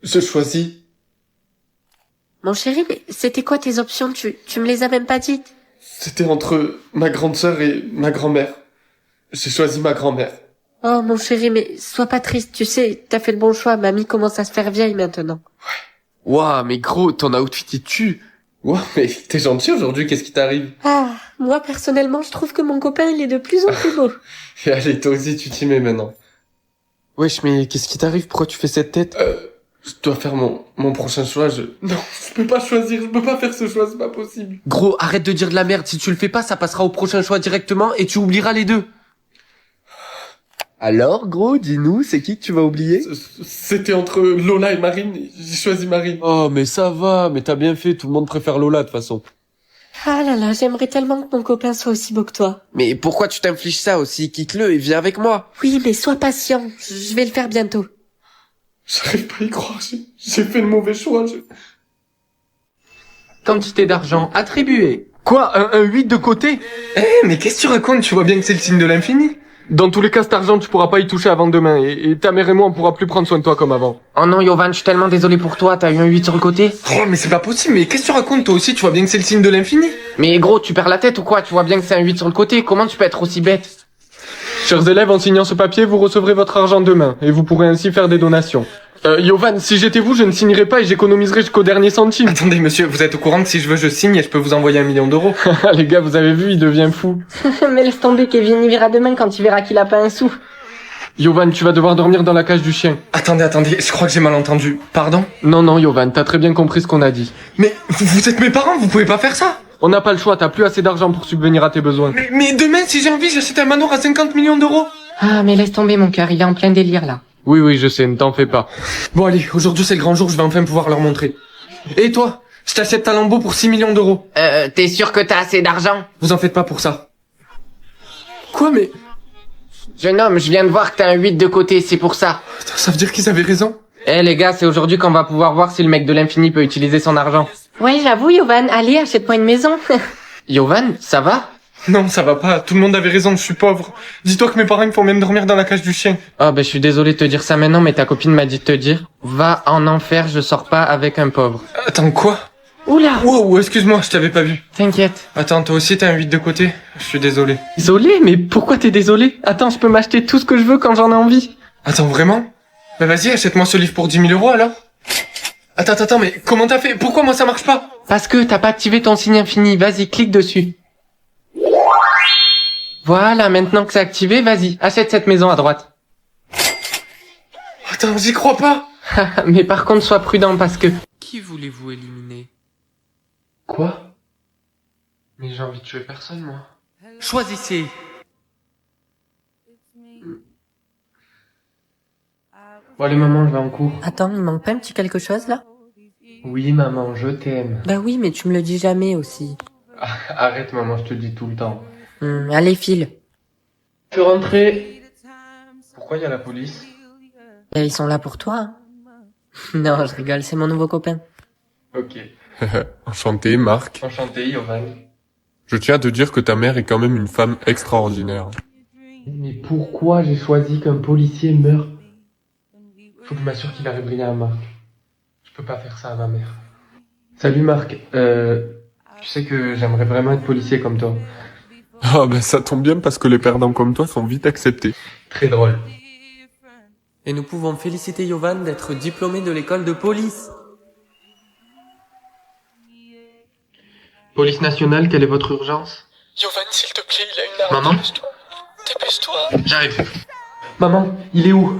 Je choisis. Mon chéri, mais c'était quoi tes options? Tu me les as même pas dites. C'était entre ma grande sœur et ma grand-mère. J'ai choisi ma grand-mère. Oh, mon chéri, mais sois pas triste, tu sais, t'as fait le bon choix, mamie commence à se faire vieille maintenant. Ouah, mais gros, ton outfit il tue. Ouah, mais t'es gentil aujourd'hui, qu'est-ce qui t'arrive? Ah, moi personnellement, je trouve que mon copain, il est de plus en plus beau. Et allez, toi aussi, tu t'y mets maintenant. Wesh, mais qu'est-ce qui t'arrive? Pourquoi tu fais cette tête? Je dois faire mon prochain choix, Non, je peux pas choisir, je peux pas faire ce choix, c'est pas possible. Gros, arrête de dire de la merde. Si tu le fais pas, ça passera au prochain choix directement et tu oublieras les deux. Alors, gros, dis-nous, c'est qui que tu vas oublier? C'était entre Lola et Marine, j'ai choisi Marine. Oh, mais ça va, mais t'as bien fait, tout le monde préfère Lola de toute façon. Ah là là, j'aimerais tellement que mon copain soit aussi beau que toi. Mais pourquoi tu t'infliges ça aussi? Quitte-le et viens avec moi. Oui, mais sois patient, je vais le faire bientôt. J'arrive pas à y croire, j'ai fait le mauvais choix, Quantité d'argent attribuée. Quoi, un 8 de côté? Mais qu'est-ce que tu racontes? Tu vois bien que c'est le signe de l'infini. Dans tous les cas, cet argent, tu pourras pas y toucher avant demain, et ta mère et moi, on pourra plus prendre soin de toi comme avant. Oh non, Yovan, je suis tellement désolé pour toi, t'as eu un 8 sur le côté. Oh, mais c'est pas possible, mais qu'est-ce que tu racontes? Toi aussi, tu vois bien que c'est le signe de l'infini. Mais gros, tu perds la tête ou quoi? Tu vois bien que c'est un 8 sur le côté, comment tu peux être aussi bête? Chers élèves, en signant ce papier, vous recevrez votre argent demain, et vous pourrez ainsi faire des donations. Yovan, si j'étais vous, je ne signerais pas et j'économiserais jusqu'au dernier centime. Attendez, monsieur, vous êtes au courant que si je veux, je signe et je peux vous envoyer 1 million d'euros. Les gars, vous avez vu, il devient fou. Mais laisse tomber, Kevin, il verra demain quand il verra qu'il a pas un sou. Yovan, tu vas devoir dormir dans la cage du chien. Attendez, je crois que j'ai mal entendu. Pardon? Non, Yovan, t'as très bien compris ce qu'on a dit. Mais vous êtes mes parents, vous pouvez pas faire ça. On n'a pas le choix, t'as plus assez d'argent pour subvenir à tes besoins. Mais demain, si j'ai envie, j'achète un manoir à 50 millions d'euros. Ah, mais laisse tomber, mon cœur, il est en plein délire, là. Oui, je sais, ne t'en fais pas. Bon allez, aujourd'hui c'est le grand jour, je vais enfin pouvoir leur montrer. Et toi? Je t'achète ta Lambo pour 6 millions d'euros. T'es sûr que t'as assez d'argent? Vous en faites pas pour ça. Quoi, mais... Jeune homme, je viens de voir que t'as un 8 de côté, c'est pour ça. Putain, ça veut dire qu'ils avaient raison. Eh les gars, c'est aujourd'hui qu'on va pouvoir voir si le mec de l'infini peut utiliser son argent. Ouais, j'avoue, Yovan, allez, achète-moi une maison. Yovan, ça va? Non, ça va pas, tout le monde avait raison, je suis pauvre. Dis-toi que mes parents me font même dormir dans la cage du chien. Oh je suis désolé de te dire ça maintenant, mais ta copine m'a dit de te dire. Va en enfer, je sors pas avec un pauvre. Attends, quoi? Oula. Wow, excuse-moi, je t'avais pas vu. T'inquiète. Attends, toi aussi t'as un 8 de côté? Je suis désolé. Désolé, mais pourquoi t'es désolé? Attends, je peux m'acheter tout ce que je veux quand j'en ai envie. Attends, vraiment? Bah vas-y, achète-moi ce livre pour 10 000 euros alors. Attends, mais comment t'as fait? Pourquoi moi ça marche pas? Parce que t'as pas activé ton signe infini, vas-y, clique dessus. Voilà, maintenant que c'est activé, vas-y, achète cette maison à droite. Attends, j'y crois pas. Mais par contre, sois prudent parce que... Qui voulez-vous éliminer? Quoi? Mais j'ai envie de tuer personne, moi. Choisissez. Bon allez, maman, je vais en cours. Attends, il manque pas un petit quelque chose, là? Oui, maman, je t'aime. Bah oui, mais tu me le dis jamais, aussi. Arrête, maman, je te le dis tout le temps. Allez, file. Je suis rentré. Pourquoi y a la police? Bah, ils sont là pour toi, hein. Non, je rigole, c'est mon nouveau copain. Ok. Enchanté, Marc. Enchanté, Yovan. Je tiens à te dire que ta mère est quand même une femme extraordinaire. Mais pourquoi j'ai choisi qu'un policier meure? Faut que je m'assure qu'il arrive rien à Marc. Je peux pas faire ça à ma mère. Salut Marc, tu sais que j'aimerais vraiment être policier comme toi. Ah ça tombe bien parce que les perdants comme toi sont vite acceptés. Très drôle. Et nous pouvons féliciter Yovan d'être diplômé de l'école de police. Police nationale, quelle est votre urgence? Yovan, s'il te plaît, il a une arme. Maman? Dépêche-toi. J'arrive. Maman, il est où?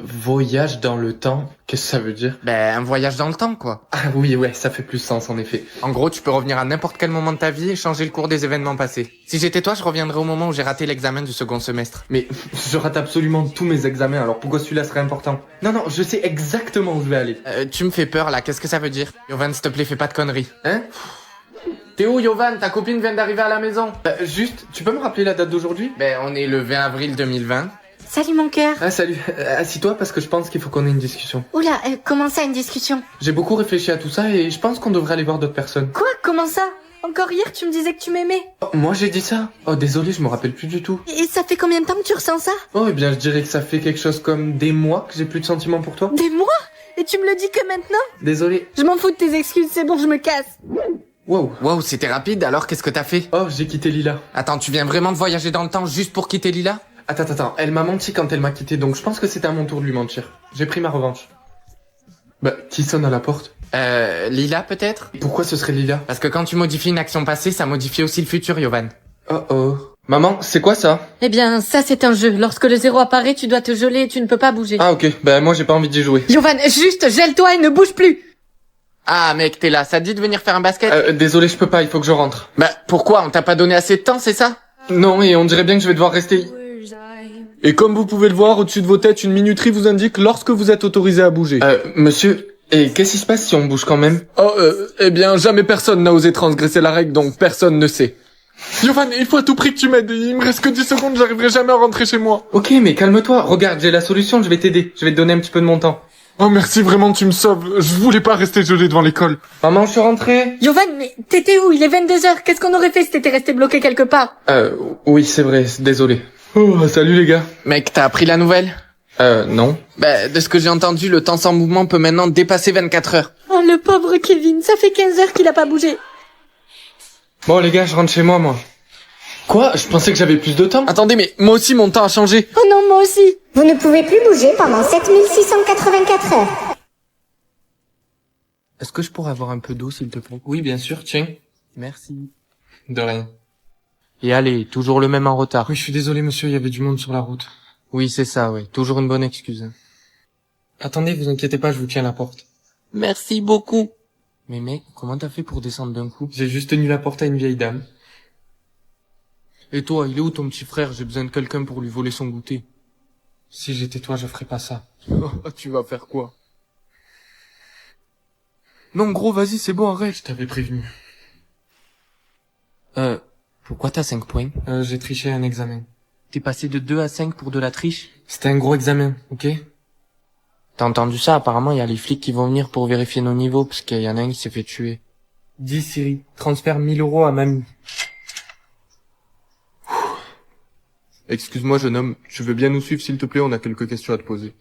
Voyage dans le temps, qu'est-ce que ça veut dire? Un voyage dans le temps, quoi. Ah oui, ouais, ça fait plus sens en effet. En gros, tu peux revenir à n'importe quel moment de ta vie et changer le cours des événements passés. Si j'étais toi, je reviendrais au moment où j'ai raté l'examen du second semestre. Mais je rate absolument tous mes examens, alors pourquoi celui-là serait important? Non, je sais exactement où je vais aller. Tu me fais peur, là, qu'est-ce que ça veut dire? Yovan, s'il te plaît, fais pas de conneries. Hein? T'es où, Yovan? Ta copine vient d'arriver à la maison. Juste, tu peux me rappeler la date d'aujourd'hui? On est le 20 avril 2020. Salut, mon cœur. Ah, salut. Assis-toi parce que je pense qu'il faut qu'on ait une discussion. Oula, comment ça, une discussion? J'ai beaucoup réfléchi à tout ça et je pense qu'on devrait aller voir d'autres personnes. Quoi? Comment ça? Encore hier, tu me disais que tu m'aimais. Oh, moi j'ai dit ça? Oh désolé, je me rappelle plus du tout. Et ça fait combien de temps que tu ressens ça? Oh eh bien je dirais que ça fait quelque chose comme des mois que j'ai plus de sentiments pour toi. Des mois? Et tu me le dis que maintenant? Désolé. Je m'en fous de tes excuses, c'est bon, je me casse. Wow. Wow, c'était rapide, alors qu'est-ce que t'as fait? Oh, j'ai quitté Lila. Attends, tu viens vraiment de voyager dans le temps juste pour quitter Lila? Attends, elle m'a menti quand elle m'a quitté, donc je pense que c'était à mon tour de lui mentir. J'ai pris ma revanche. Bah, qui sonne à la porte? Lila peut-être? Pourquoi ce serait Lila? Parce que quand tu modifies une action passée, ça modifie aussi le futur, Yovan. Oh. Maman, c'est quoi ça? Eh bien, ça c'est un jeu. Lorsque le 0 apparaît, tu dois te geler et tu ne peux pas bouger. Ah ok, bah moi j'ai pas envie d'y jouer. Yovan, juste gèle-toi et ne bouge plus. Ah mec, t'es là, ça te dit de venir faire un basket? Désolé, je peux pas, il faut que je rentre. Bah pourquoi? On t'a pas donné assez de temps, c'est ça? Non, et on dirait bien que je vais devoir rester... Et comme vous pouvez le voir, au-dessus de vos têtes, une minuterie vous indique lorsque vous êtes autorisé à bouger. Monsieur, et qu'est-ce qui se passe si on bouge quand même? Eh bien, jamais personne n'a osé transgresser la règle, donc personne ne sait. Yovan, il faut à tout prix que tu m'aides. Il me reste que 10 secondes, j'arriverai jamais à rentrer chez moi. Ok, mais calme-toi, regarde, j'ai la solution, je vais t'aider. Je vais te donner un petit peu de mon temps. Oh merci, vraiment, tu me sauves. Je voulais pas rester gelé devant l'école. Maman, je suis rentré. Yovan, mais t'étais où? Il est 22h. Qu'est-ce qu'on aurait fait si t'étais resté bloqué quelque part? Oui, c'est vrai, désolé. Oh, salut les gars. Mec, t'as appris la nouvelle? Non. Bah, de ce que j'ai entendu, le temps sans mouvement peut maintenant dépasser 24 heures. Oh, le pauvre Kevin, ça fait 15 heures qu'il a pas bougé. Bon les gars, je rentre chez moi, moi. Quoi? Je pensais que j'avais plus de temps. Attendez, mais moi aussi mon temps a changé. Oh non, moi aussi. Vous ne pouvez plus bouger pendant 7684 heures. Est-ce que je pourrais avoir un peu d'eau, s'il te plaît? Oui, bien sûr, tiens. Merci. De rien. Et allez, toujours le même en retard. Oui, je suis désolé monsieur, il y avait du monde sur la route. Oui, c'est ça, ouais. Toujours une bonne excuse. Attendez, vous inquiétez pas, je vous tiens la porte. Merci beaucoup. Mais mec, comment t'as fait pour descendre d'un coup? J'ai juste tenu la porte à une vieille dame. Et toi, il est où ton petit frère? J'ai besoin de quelqu'un pour lui voler son goûter. Si j'étais toi, je ferais pas ça. Tu vas faire quoi? Non, gros, vas-y, c'est bon, arrête. Je t'avais prévenu. Pourquoi t'as 5 points? J'ai triché un examen. T'es passé de 2 à 5 pour de la triche? C'était un gros examen, ok? T'as entendu ça? Apparemment, il y a les flics qui vont venir pour vérifier nos niveaux, parce qu'il y en a un qui s'est fait tuer. Dis Siri, transfère 1000 € à mamie. Excuse-moi, jeune homme, tu veux bien nous suivre, s'il te plaît, on a quelques questions à te poser.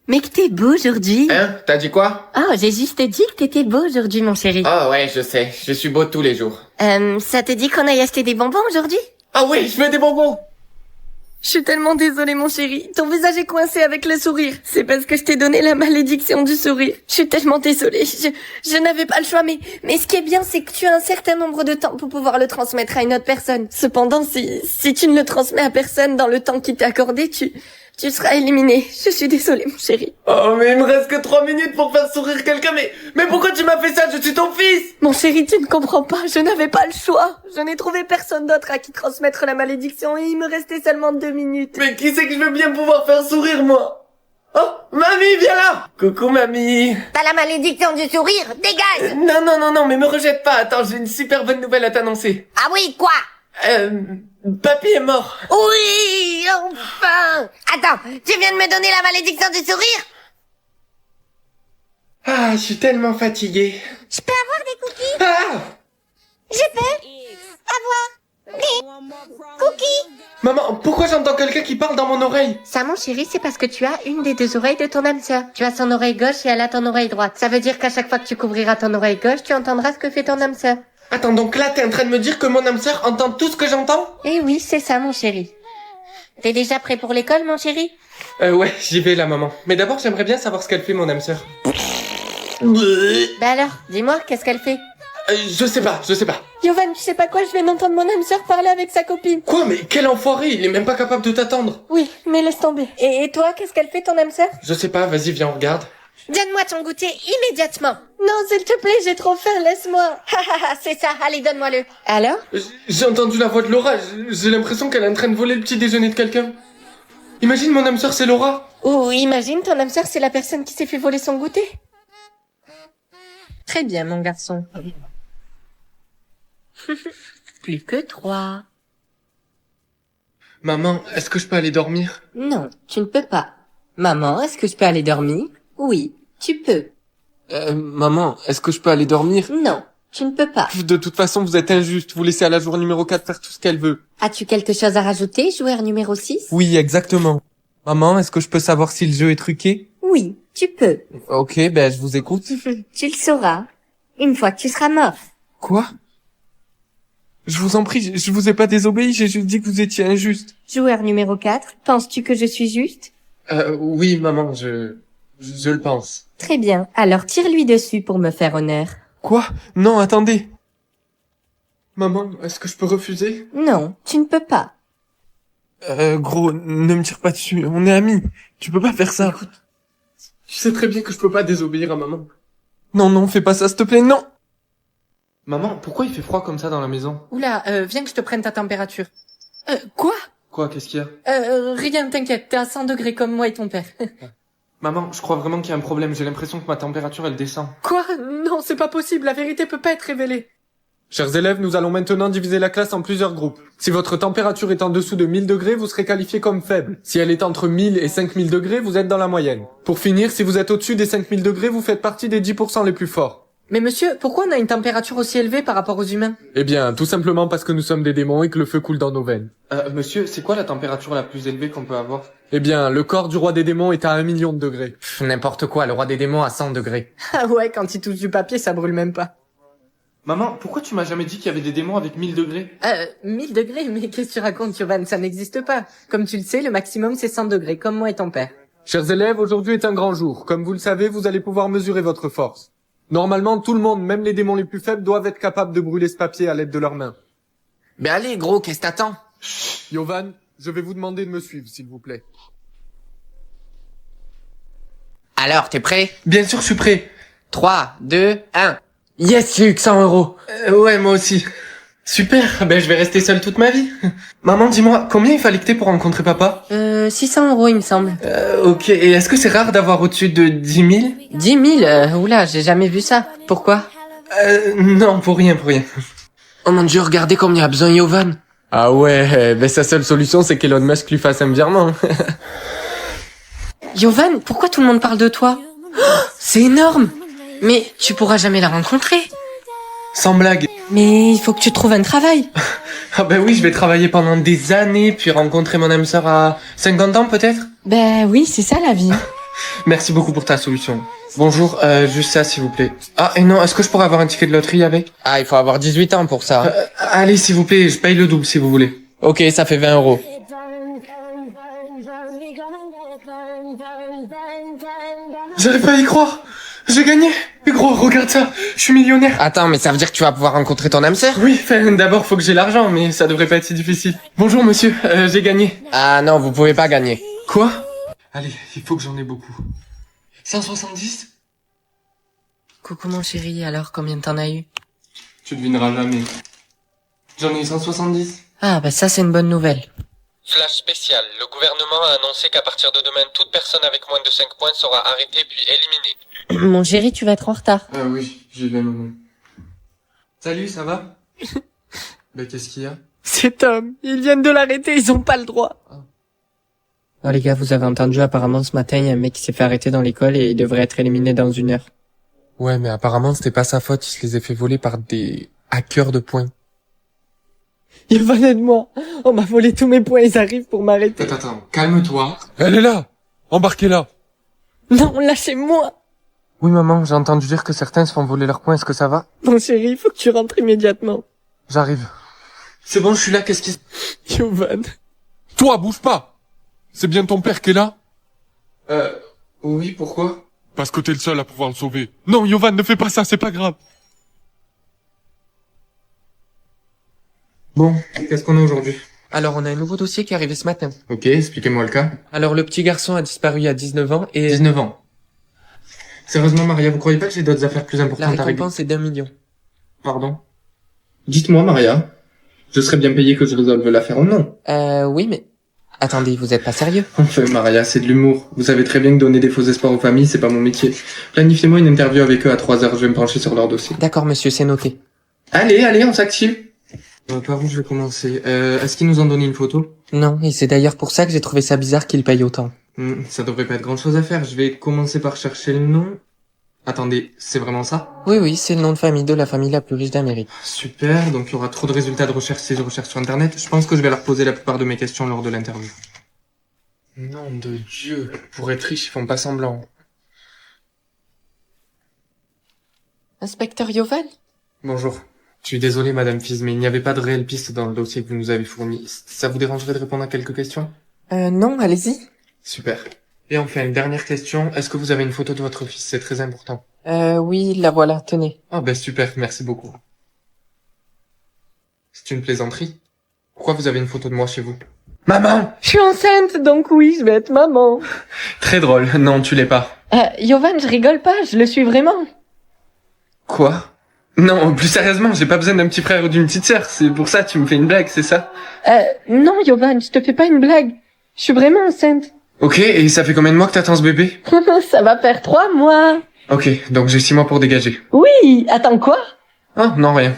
Mec, t'es beau aujourd'hui. Hein? T'as dit quoi? Oh, j'ai juste dit que t'étais beau aujourd'hui, mon chéri. Oh ouais, je sais. Je suis beau tous les jours. Ça te dit qu'on aille acheter des bonbons aujourd'hui? Ah oui, je veux des bonbons! Je suis tellement désolée, mon chéri. Ton visage est coincé avec le sourire. C'est parce que je t'ai donné la malédiction du sourire. Je suis tellement désolée. Je n'avais pas le choix, mais ce qui est bien, c'est que tu as un certain nombre de temps pour pouvoir le transmettre à une autre personne. Cependant, si tu ne le transmets à personne dans le temps qui t'est accordé, tu seras éliminé. Je suis désolée, mon chéri. Oh, mais il me reste que 3 minutes pour faire sourire quelqu'un, mais pourquoi tu m'as fait ça? Je suis ton fils! Mon chéri, tu ne comprends pas. Je n'avais pas le choix. Je n'ai trouvé personne d'autre à qui transmettre la malédiction et il me restait seulement 2 minutes. Mais qui c'est que je veux bien pouvoir faire sourire, moi? Oh, mamie, viens là! Coucou, mamie! T'as la malédiction du sourire, dégage! Non, mais me rejette pas. Attends, j'ai une super bonne nouvelle à t'annoncer. Ah oui, quoi? Papy est mort. Oui, enfin! Attends, tu viens de me donner la malédiction du sourire? Ah, je suis tellement fatigué. Je peux avoir des cookies? Ah! Je peux avoir des cookies? Maman, pourquoi j'entends quelqu'un qui parle dans mon oreille? Ça, mon chéri, c'est parce que tu as une des 2 oreilles de ton âme sœur. Tu as son oreille gauche et elle a ton oreille droite. Ça veut dire qu'à chaque fois que tu couvriras ton oreille gauche, tu entendras ce que fait ton âme sœur. Attends, donc là, t'es en train de me dire que mon âme sœur entend tout ce que j'entends? Eh oui, c'est ça, mon chéri. T'es déjà prêt pour l'école, mon chéri? Ouais, j'y vais là, maman. Mais d'abord, j'aimerais bien savoir ce qu'elle fait, mon âme sœur. Bah alors, dis-moi, qu'est-ce qu'elle fait? Je sais pas. Yovan, tu sais pas quoi, je viens d'entendre mon âme sœur parler avec sa copine. Quoi, mais quel enfoiré, il est même pas capable de t'attendre. Oui, mais laisse tomber. Et toi, qu'est-ce qu'elle fait, ton âme sœur? Je sais pas, vas-y, viens, on regarde. Donne-moi ton goûter immédiatement. Non, s'il te plaît, j'ai trop faim, laisse-moi. C'est ça, allez, donne-moi-le. Alors? J'ai entendu la voix de Laura, j'ai l'impression qu'elle est en train de voler le petit déjeuner de quelqu'un. Imagine mon âme sœur, c'est Laura. Ou imagine, ton âme sœur, c'est la personne qui s'est fait voler son goûter. Très bien, mon garçon. Plus que 3. Maman, est-ce que je peux aller dormir? Non, tu ne peux pas. Maman, est-ce que je peux aller dormir? Oui, tu peux. Maman, est-ce que je peux aller dormir? Non, Tu ne peux pas. De toute façon, vous êtes injuste. Vous laissez à la joueur numéro 4 faire tout ce qu'elle veut. As-tu quelque chose à rajouter, joueur numéro 6? Oui, exactement. Maman, est-ce que je peux savoir si le jeu est truqué? Oui, tu peux. Ok, ben je vous écoute. Tu le sauras. Une fois que tu seras mort. Quoi? Je vous en prie, je vous ai pas désobéi, j'ai juste dit que vous étiez injuste. Joueur numéro 4, penses-tu que je suis juste? Oui, maman, je le pense. Très bien, alors tire-lui dessus pour me faire honneur. Quoi? Non, attendez. Maman, est-ce que je peux refuser? Non, tu ne peux pas. Gros, ne me tire pas dessus, on est amis. Tu peux pas faire ça. Tu sais très bien que je peux pas désobéir à maman. Non, non, fais pas ça, s'il te plaît, non. Maman, pourquoi il fait froid comme ça dans la maison? Oula, viens que je te prenne ta température. Quoi? Quoi, qu'est-ce qu'il y a? Rien, t'inquiète, t'es à 100 degrés comme moi et ton père. Maman, je crois vraiment qu'il y a un problème, j'ai l'impression que ma température elle descend. Quoi? Non, c'est pas possible, la vérité peut pas être révélée. Chers élèves, nous allons maintenant diviser la classe en plusieurs groupes. Si votre température est en dessous de 1000 degrés, vous serez qualifié comme faible. Si elle est entre 1000 et 5000 degrés, vous êtes dans la moyenne. Pour finir, si vous êtes au-dessus des 5000 degrés, vous faites partie des 10% les plus forts. Mais monsieur, pourquoi on a une température aussi élevée par rapport aux humains? Eh bien, tout simplement parce que nous sommes des démons et que le feu coule dans nos veines. Monsieur, c'est quoi la température la plus élevée qu'on peut avoir? Eh bien, le corps du roi des démons est à 1 million de degrés. N'importe quoi, le roi des démons à 100 degrés. Ah ouais, quand il touche du papier, ça brûle même pas. Maman, pourquoi tu m'as jamais dit qu'il y avait des démons avec 1000 degrés? 1000 degrés? Mais qu'est-ce que tu racontes, Yovan? Ça n'existe pas. Comme tu le sais, le maximum c'est 100 degrés, comme moi et ton père. Chers élèves, aujourd'hui est un grand jour. Comme vous le savez, vous allez pouvoir mesurer votre force. Normalement, tout le monde, même les démons les plus faibles, doivent être capables de brûler ce papier à l'aide de leurs mains. Ben allez, gros, qu'est-ce que t'attends? Yovan, je vais vous demander de me suivre, s'il vous plaît. Alors, t'es prêt? Bien sûr, je suis prêt. 3, 2, 1. Yes, Luc, 100 euros. Ouais, moi aussi. Super, ben je vais rester seul toute ma vie. Maman, dis-moi, combien il fallait que t'aies pour rencontrer papa? 600 euros, il me semble. Ok, et est-ce que c'est rare d'avoir au-dessus de 10 000? 10 000? Oula, j'ai jamais vu ça. Pourquoi? Non, pour rien. Oh mon dieu, regardez combien il a besoin, Yovan. Ah ouais, ben sa seule solution, c'est qu'Elon Musk lui fasse un virement. Yovan, pourquoi tout le monde parle de toi? Oh, c'est énorme! Mais tu pourras jamais la rencontrer. Sans blague. Mais il faut que tu trouves un travail. Ah ben oui, je vais travailler pendant des années, puis rencontrer mon âme sœur à 50 ans peut-être? Ben oui, c'est ça la vie. Merci beaucoup pour ta solution. Bonjour, juste ça s'il vous plaît. Ah, et non, est-ce que je pourrais avoir un ticket de loterie avec? Ah, il faut avoir 18 ans pour ça. Allez, s'il vous plaît, je paye le double si vous voulez. Ok, ça fait 20 euros. J'arrive pas à y croire. J'ai gagné. Mais gros, regarde ça. Je suis millionnaire. Attends, mais ça veut dire que tu vas pouvoir rencontrer ton âme sœur? Oui, d'abord faut que j'ai l'argent, mais ça devrait pas être si difficile. Bonjour monsieur, j'ai gagné. Ah non, vous pouvez pas gagner. Quoi? Allez, il faut que j'en ai beaucoup. 170? Coucou mon chéri, alors combien t'en as eu? Tu devineras jamais. J'en ai eu 170. Ah bah ça c'est une bonne nouvelle. Flash spécial. Le gouvernement a annoncé qu'à partir de demain, toute personne avec moins de 5 points sera arrêtée puis éliminée. Mon chéri, tu vas être en retard. Ah oui, j'y vais maman. Salut, ça va? Ben qu'est-ce qu'il y a? C'est Tom. Ils viennent de l'arrêter, ils ont pas le droit. Oh les gars, vous avez entendu, apparemment ce matin, il y a un mec qui s'est fait arrêter dans l'école et il devrait être éliminé dans 1 heure. Ouais, mais apparemment, c'était pas sa faute, il se les a fait voler par des hackers de points. Ils venaient de moi. On m'a volé tous mes points, ils arrivent pour m'arrêter. Attends, calme-toi. Elle est là! Embarquez-la! Non, lâchez-moi. Oui, maman, j'ai entendu dire que certains se font voler leurs points, est-ce que ça va? Mon chéri, il faut que tu rentres immédiatement. J'arrive. C'est bon, je suis là, qu'est-ce qui... Yovan. Toi, bouge pas! C'est bien ton père qui est là? Oui, pourquoi? Parce que t'es le seul à pouvoir le sauver. Non, Yovan, ne fais pas ça, c'est pas grave. Bon, qu'est-ce qu'on a aujourd'hui? Alors, on a un nouveau dossier qui est arrivé ce matin. Ok, expliquez-moi le cas. Alors, le petit garçon a disparu il y a 19 ans et 19 ans. Sérieusement, Maria, vous croyez pas que j'ai d'autres affaires plus la importantes à régler? récompense est d'1 million. Pardon? Dites-moi, Maria. Je serais bien payé que je résolve l'affaire ou non? Oui, mais... Attendez, vous êtes pas sérieux? Enfin, Maria, c'est de l'humour. Vous savez très bien que donner des faux espoirs aux familles, c'est pas mon métier. Planifiez-moi une interview avec eux à 3 heures, je vais me pencher sur leur dossier. D'accord, monsieur, c'est noté. Allez, on s'active. Par où je vais commencer? Est-ce qu'ils nous ont donné une photo? Non, et c'est d'ailleurs pour ça que j'ai trouvé ça bizarre qu'il paye autant. Ça devrait pas être grand chose à faire. Je vais commencer par chercher le nom. Attendez, c'est vraiment ça? Oui, oui, c'est le nom de famille de la famille la plus riche d'Amérique. Super, donc il y aura trop de résultats de recherche si je recherche sur internet. Je pense que je vais leur poser la plupart de mes questions lors de l'interview. Nom de Dieu. Pour être riche, ils font pas semblant. Inspecteur Yovan? Bonjour. Je suis désolé, Madame Fiz, mais il n'y avait pas de réelle piste dans le dossier que vous nous avez fourni. Ça vous dérangerait de répondre à quelques questions? Non, allez-y. Super. Et enfin, une dernière question. Est-ce que vous avez une photo de votre fils? C'est très important. Oui, la voilà, tenez. Ah ben super, merci beaucoup. C'est une plaisanterie? Pourquoi vous avez une photo de moi chez vous? Maman! Je suis enceinte, donc oui, je vais être maman. Très drôle. Non, tu l'es pas. Yovan, je rigole pas, je le suis vraiment. Quoi? Non, plus sérieusement, j'ai pas besoin d'un petit frère ou d'une petite sœur. C'est pour ça, tu me fais une blague, c'est ça? Non, Yovan, je te fais pas une blague. Je suis vraiment enceinte. Ok, et ça fait combien de mois que t'attends ce bébé? Ça va faire 3 mois. Ok, donc j'ai 6 mois pour dégager. Oui, attends quoi? Ah, non, rien.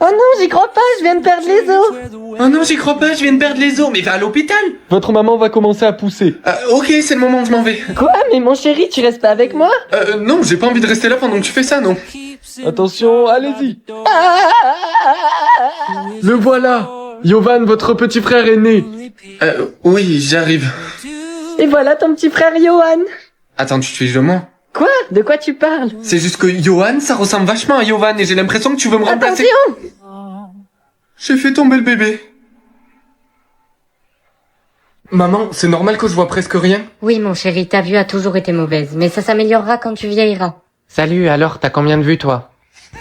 Oh non, j'y crois pas, je viens de perdre les os. Oh non, j'y crois pas, je viens de perdre les os, mais va à l'hôpital! Votre maman va commencer à pousser. Ok, c'est le moment où je m'en vais. Quoi? Mais mon chéri, tu restes pas avec moi? Non, j'ai pas envie de rester là pendant que tu fais ça, non. Attention, allez-y. Le voilà. Yovan, votre petit frère est né. Oui, j'arrive. Et voilà ton petit frère Johan. Attends, tu te fiches de moi? Quoi? De quoi tu parles? C'est juste que Johan, ça ressemble vachement à Yovan et j'ai l'impression que tu veux me remplacer. Attention! J'ai fait tomber le bébé. Maman, c'est normal que je vois presque rien? Oui, mon chéri, ta vue a toujours été mauvaise, mais ça s'améliorera quand tu vieilliras. Salut, alors, t'as combien de vues, toi?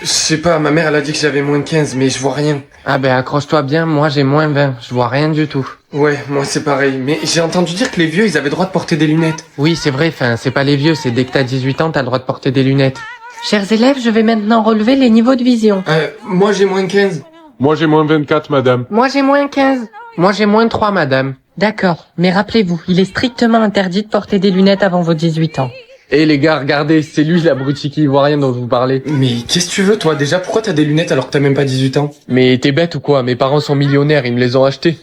Je sais pas, ma mère elle a dit que j'avais moins de 15, mais je vois rien. Ah ben, accroche-toi bien, moi j'ai moins 20, je vois rien du tout. Ouais, moi c'est pareil, mais j'ai entendu dire que les vieux ils avaient le droit de porter des lunettes. Oui, c'est vrai, c'est pas les vieux, c'est dès que t'as 18 ans, t'as le droit de porter des lunettes. Chers élèves, je vais maintenant relever les niveaux de vision. Moi j'ai moins 15. Moi j'ai moins 24, madame. Moi, j'ai moins 15. Moi j'ai moins 3, madame. D'accord, mais rappelez-vous, il est strictement interdit de porter des lunettes avant vos 18 ans. Eh les gars, regardez, c'est lui l'abruti qui voit rien dont vous parlez. Mais qu'est-ce que tu veux toi déjà? Pourquoi t'as des lunettes alors que t'as même pas 18 ans? Mais t'es bête ou quoi? Mes parents sont millionnaires, ils me les ont achetées.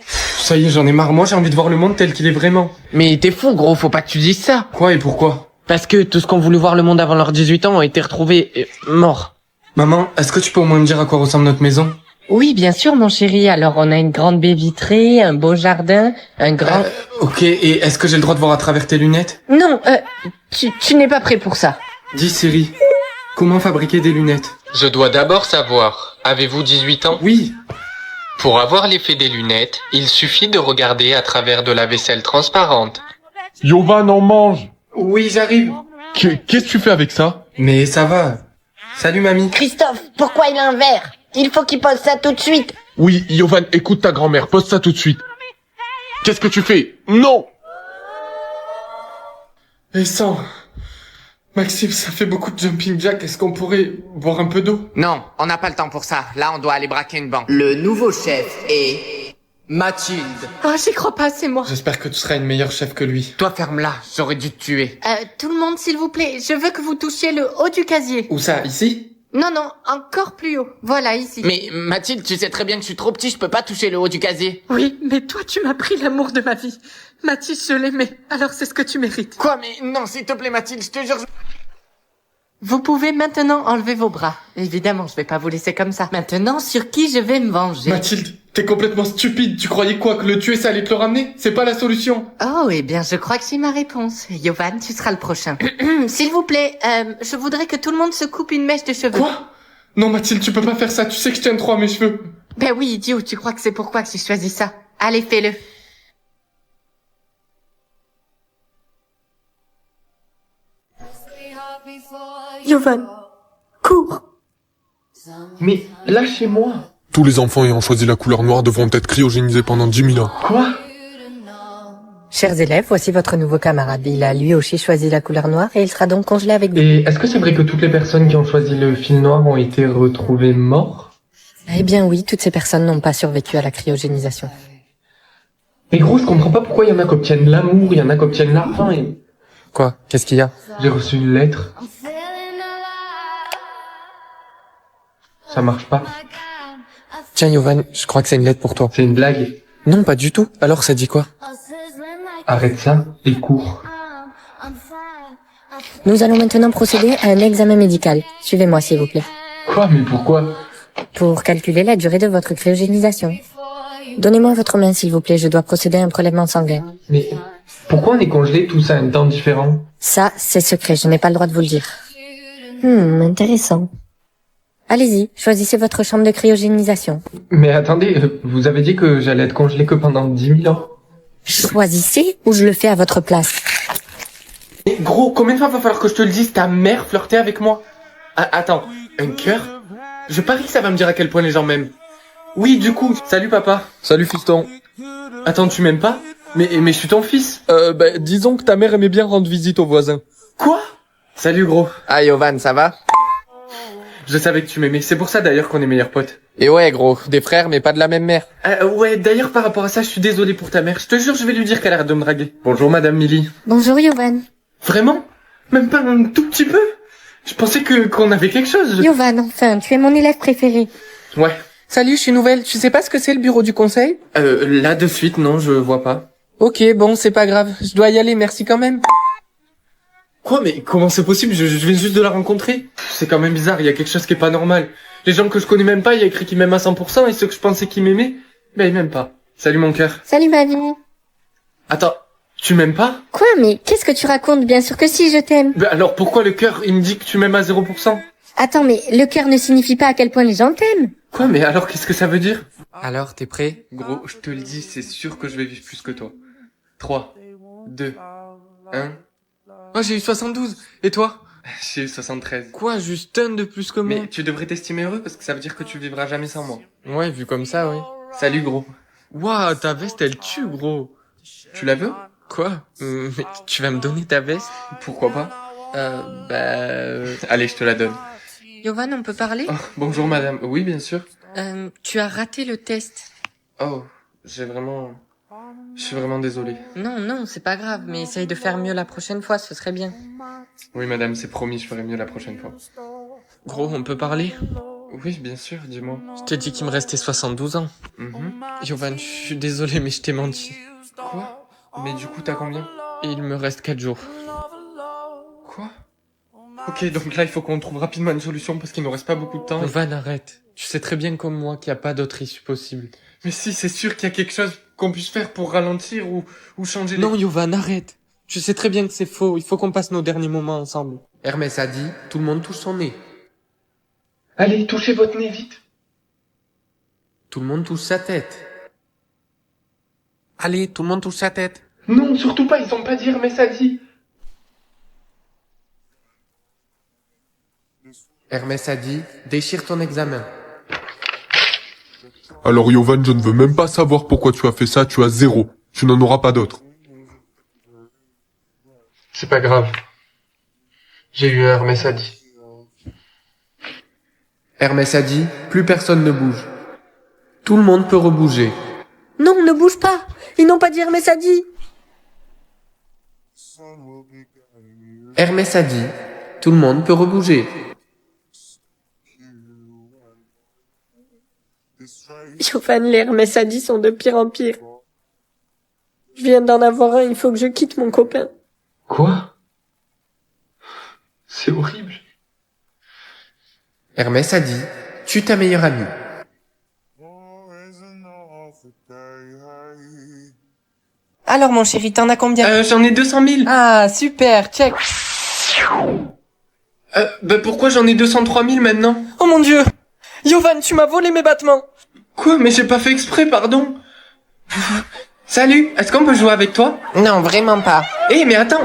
Ça y est, j'en ai marre, moi j'ai envie de voir le monde tel qu'il est vraiment. Mais t'es fou, gros, faut pas que tu dises ça. Quoi et pourquoi? Parce que tous ceux qui ont voulu voir le monde avant leurs 18 ans ont été retrouvés morts. Maman, est-ce que tu peux au moins me dire à quoi ressemble notre maison? Oui, bien sûr, mon chéri. Alors, on a une grande baie vitrée, un beau jardin, un grand... Ok, et est-ce que j'ai le droit de voir à travers tes lunettes? Non, tu n'es pas prêt pour ça. Dis Siri, comment fabriquer des lunettes? Je dois d'abord savoir, avez-vous 18 ans? Oui. Pour avoir l'effet des lunettes, il suffit de regarder à travers de la vaisselle transparente. Yovan, on mange. Oui, j'arrive. Qu'est-ce que tu fais avec ça? Mais ça va. Salut mamie. Christophe, pourquoi il a un verre? Il faut qu'il pose ça tout de suite. Oui, Yovan, écoute ta grand-mère, pose ça tout de suite. Qu'est-ce que tu fais? Non! Et sans... Maxime, ça fait beaucoup de jumping jack. Est-ce qu'on pourrait boire un peu d'eau? Non, on n'a pas le temps pour ça. Là, on doit aller braquer une banque. Le nouveau chef est Mathilde. Oh, j'y crois pas, c'est moi. J'espère que tu seras une meilleure chef que lui. Toi, ferme-la, j'aurais dû te tuer. Tout le monde, s'il vous plaît, je veux que vous touchiez le haut du casier. Où ça? Ici? Non, non, encore plus haut. Voilà, ici. Mais Mathilde, tu sais très bien que je suis trop petit, je peux pas toucher le haut du casier. Oui, mais toi, tu m'as pris l'amour de ma vie. Mathis, je l'aimais, alors c'est ce que tu mérites. Quoi, mais non, s'il te plaît, Mathilde, je te jure... Vous pouvez maintenant enlever vos bras. Évidemment, je vais pas vous laisser comme ça. Maintenant, sur qui je vais me venger? Mathilde, t'es complètement stupide. Tu croyais quoi? Que le tuer, ça allait te le ramener? C'est pas la solution. Oh, eh bien, je crois que j'ai ma réponse. Yovan, tu seras le prochain. S'il vous plaît, je voudrais que tout le monde se coupe une mèche de cheveux. Quoi? Non, Mathilde, tu peux pas faire ça. Tu sais que je tiens trop à mes cheveux. Ben oui, idiot, tu crois que c'est pourquoi que j'ai choisi ça? Allez, fais-le. Yovan, cours. Mais lâchez-moi. Tous les enfants ayant choisi la couleur noire devront être cryogénisés pendant 10 000 ans. Quoi? Chers élèves, voici votre nouveau camarade. Il a lui aussi choisi la couleur noire et il sera donc congelé avec vous. Et est-ce que c'est vrai que toutes les personnes qui ont choisi le fil noir ont été retrouvées mortes? Eh bien oui, toutes ces personnes n'ont pas survécu à la cryogénisation. Mais gros, je comprends pas pourquoi il y en a qui obtiennent l'amour, il y en a qui obtiennent l'argent et... Quoi? Qu'est-ce qu'il y a? J'ai reçu une lettre. Ça marche pas. Tiens, Yovan, je crois que c'est une lettre pour toi. C'est une blague. Non, pas du tout. Alors, ça dit quoi? Arrête ça et cours. Nous allons maintenant procéder à un examen médical. Suivez-moi, s'il vous plaît. Quoi? Mais pourquoi? Pour calculer la durée de votre cryogénisation. Donnez-moi votre main, s'il vous plaît. Je dois procéder à un prélèvement sanguin. Mais pourquoi on est congelés tous à un temps différent? Ça, c'est secret. Je n'ai pas le droit de vous le dire. Intéressant. Allez-y, choisissez votre chambre de cryogénisation. Mais attendez, vous avez dit que j'allais être congelé que pendant 10 000 ans. Choisissez ou je le fais à votre place. Mais gros, combien de fois va falloir que je te le dise? Ta mère flirtait avec moi. Ah, attends, un cœur? Je parie que ça va me dire à quel point les gens m'aiment. Oui, du coup, salut papa. Salut fiston. Attends, tu m'aimes pas? Mais je suis ton fils. Disons que ta mère aimait bien rendre visite aux voisins. Quoi? Salut gros. Ah Yovan, ça va? Je savais que tu m'aimais, c'est pour ça d'ailleurs qu'on est meilleurs potes. Et ouais gros, des frères mais pas de la même mère. Ouais, d'ailleurs par rapport à ça, je suis désolé pour ta mère. Je te jure, je vais lui dire qu'elle arrête de me draguer. Bonjour madame Milly. Bonjour Yovan. Vraiment? Même pas un tout petit peu? Je pensais qu'on avait quelque chose. Yovan, enfin, tu es mon élève préféré. Ouais. Salut, je suis nouvelle. Tu sais pas ce que c'est le bureau du conseil? Là de suite, non, je vois pas. Ok, bon, c'est pas grave. Je dois y aller, merci quand même. Quoi? Mais comment c'est possible? Je viens juste de la rencontrer. C'est quand même bizarre, il y a quelque chose qui est pas normal. Les gens que je connais même pas, il y a écrit qu'ils m'aiment à 100%, et ceux que je pensais qu'ils m'aimaient, ben ils m'aiment pas. Salut mon cœur. Salut ma vie. Attends, tu m'aimes pas? Quoi, mais qu'est-ce que tu racontes? Bien sûr que si, je t'aime. Ben alors pourquoi le cœur, il me dit que tu m'aimes à 0%? Attends, mais le cœur ne signifie pas à quel point les gens t'aiment. Quoi? Mais alors qu'est-ce que ça veut dire? Alors, t'es prêt? Gros, je te le dis, c'est sûr que je vais vivre plus que toi. 3, 2, 1... Moi j'ai eu 72. Et toi? J'ai eu 73. Quoi, juste un de plus que moi? Mais tu devrais t'estimer heureux parce que ça veut dire que tu vivras jamais sans moi. Ouais, vu comme ça, oui. Salut gros. Waouh, ta veste elle tue gros. Tu la veux? Quoi? Mais tu vas me donner ta veste? Pourquoi pas? Allez, je te la donne. Yovan, on peut parler? Oh, bonjour madame. Oui, bien sûr. Tu as raté le test. Oh, je suis vraiment désolé. Non, c'est pas grave, mais essaye de faire mieux la prochaine fois, ce serait bien. Oui madame, c'est promis, je ferai mieux la prochaine fois. Gros, on peut parler? Oui, bien sûr, dis-moi. Je t'ai dit qu'il me restait 72 ans. Yovan, je suis désolé, mais je t'ai menti. Quoi? Mais du coup, t'as combien? Et il me reste 4 jours. Quoi? Ok, donc là, il faut qu'on trouve rapidement une solution parce qu'il nous reste pas beaucoup de temps. Yovan, arrête. Tu sais très bien comme moi qu'il n'y a pas d'autre issue possible. Mais si, c'est sûr qu'il y a quelque chose qu'on puisse faire pour ralentir ou changer les... Non, Yovan, arrête. Tu sais très bien que c'est faux. Il faut qu'on passe nos derniers moments ensemble. Hermès a dit, tout le monde touche son nez. Allez, touchez votre nez vite. Tout le monde touche sa tête. Allez, tout le monde touche sa tête. Non, surtout pas, ils ont pas dit Hermès a dit. Hermès a dit, déchire ton examen. Alors Yovan, je ne veux même pas savoir pourquoi tu as fait ça, tu as 0. Tu n'en auras pas d'autre. C'est pas grave. J'ai eu un Hermès a dit. Hermès a dit, plus personne ne bouge. Tout le monde peut rebouger. Non, ne bouge pas. Ils n'ont pas dit Hermès a dit. Hermès a dit, tout le monde peut rebouger. Yovan, les Hermès a dit sont de pire en pire. Je viens d'en avoir un, il faut que je quitte mon copain. Quoi? C'est horrible. Hermès a dit, tue ta meilleure amie. Alors mon chéri, t'en as combien? J'en ai 200 000. Ah, super, check. Pourquoi j'en ai 203 000 maintenant? Oh mon dieu! Yovan, tu m'as volé mes battements! Quoi? Mais j'ai pas fait exprès, pardon. Salut, est-ce qu'on peut jouer avec toi? Non, vraiment pas. Mais attends.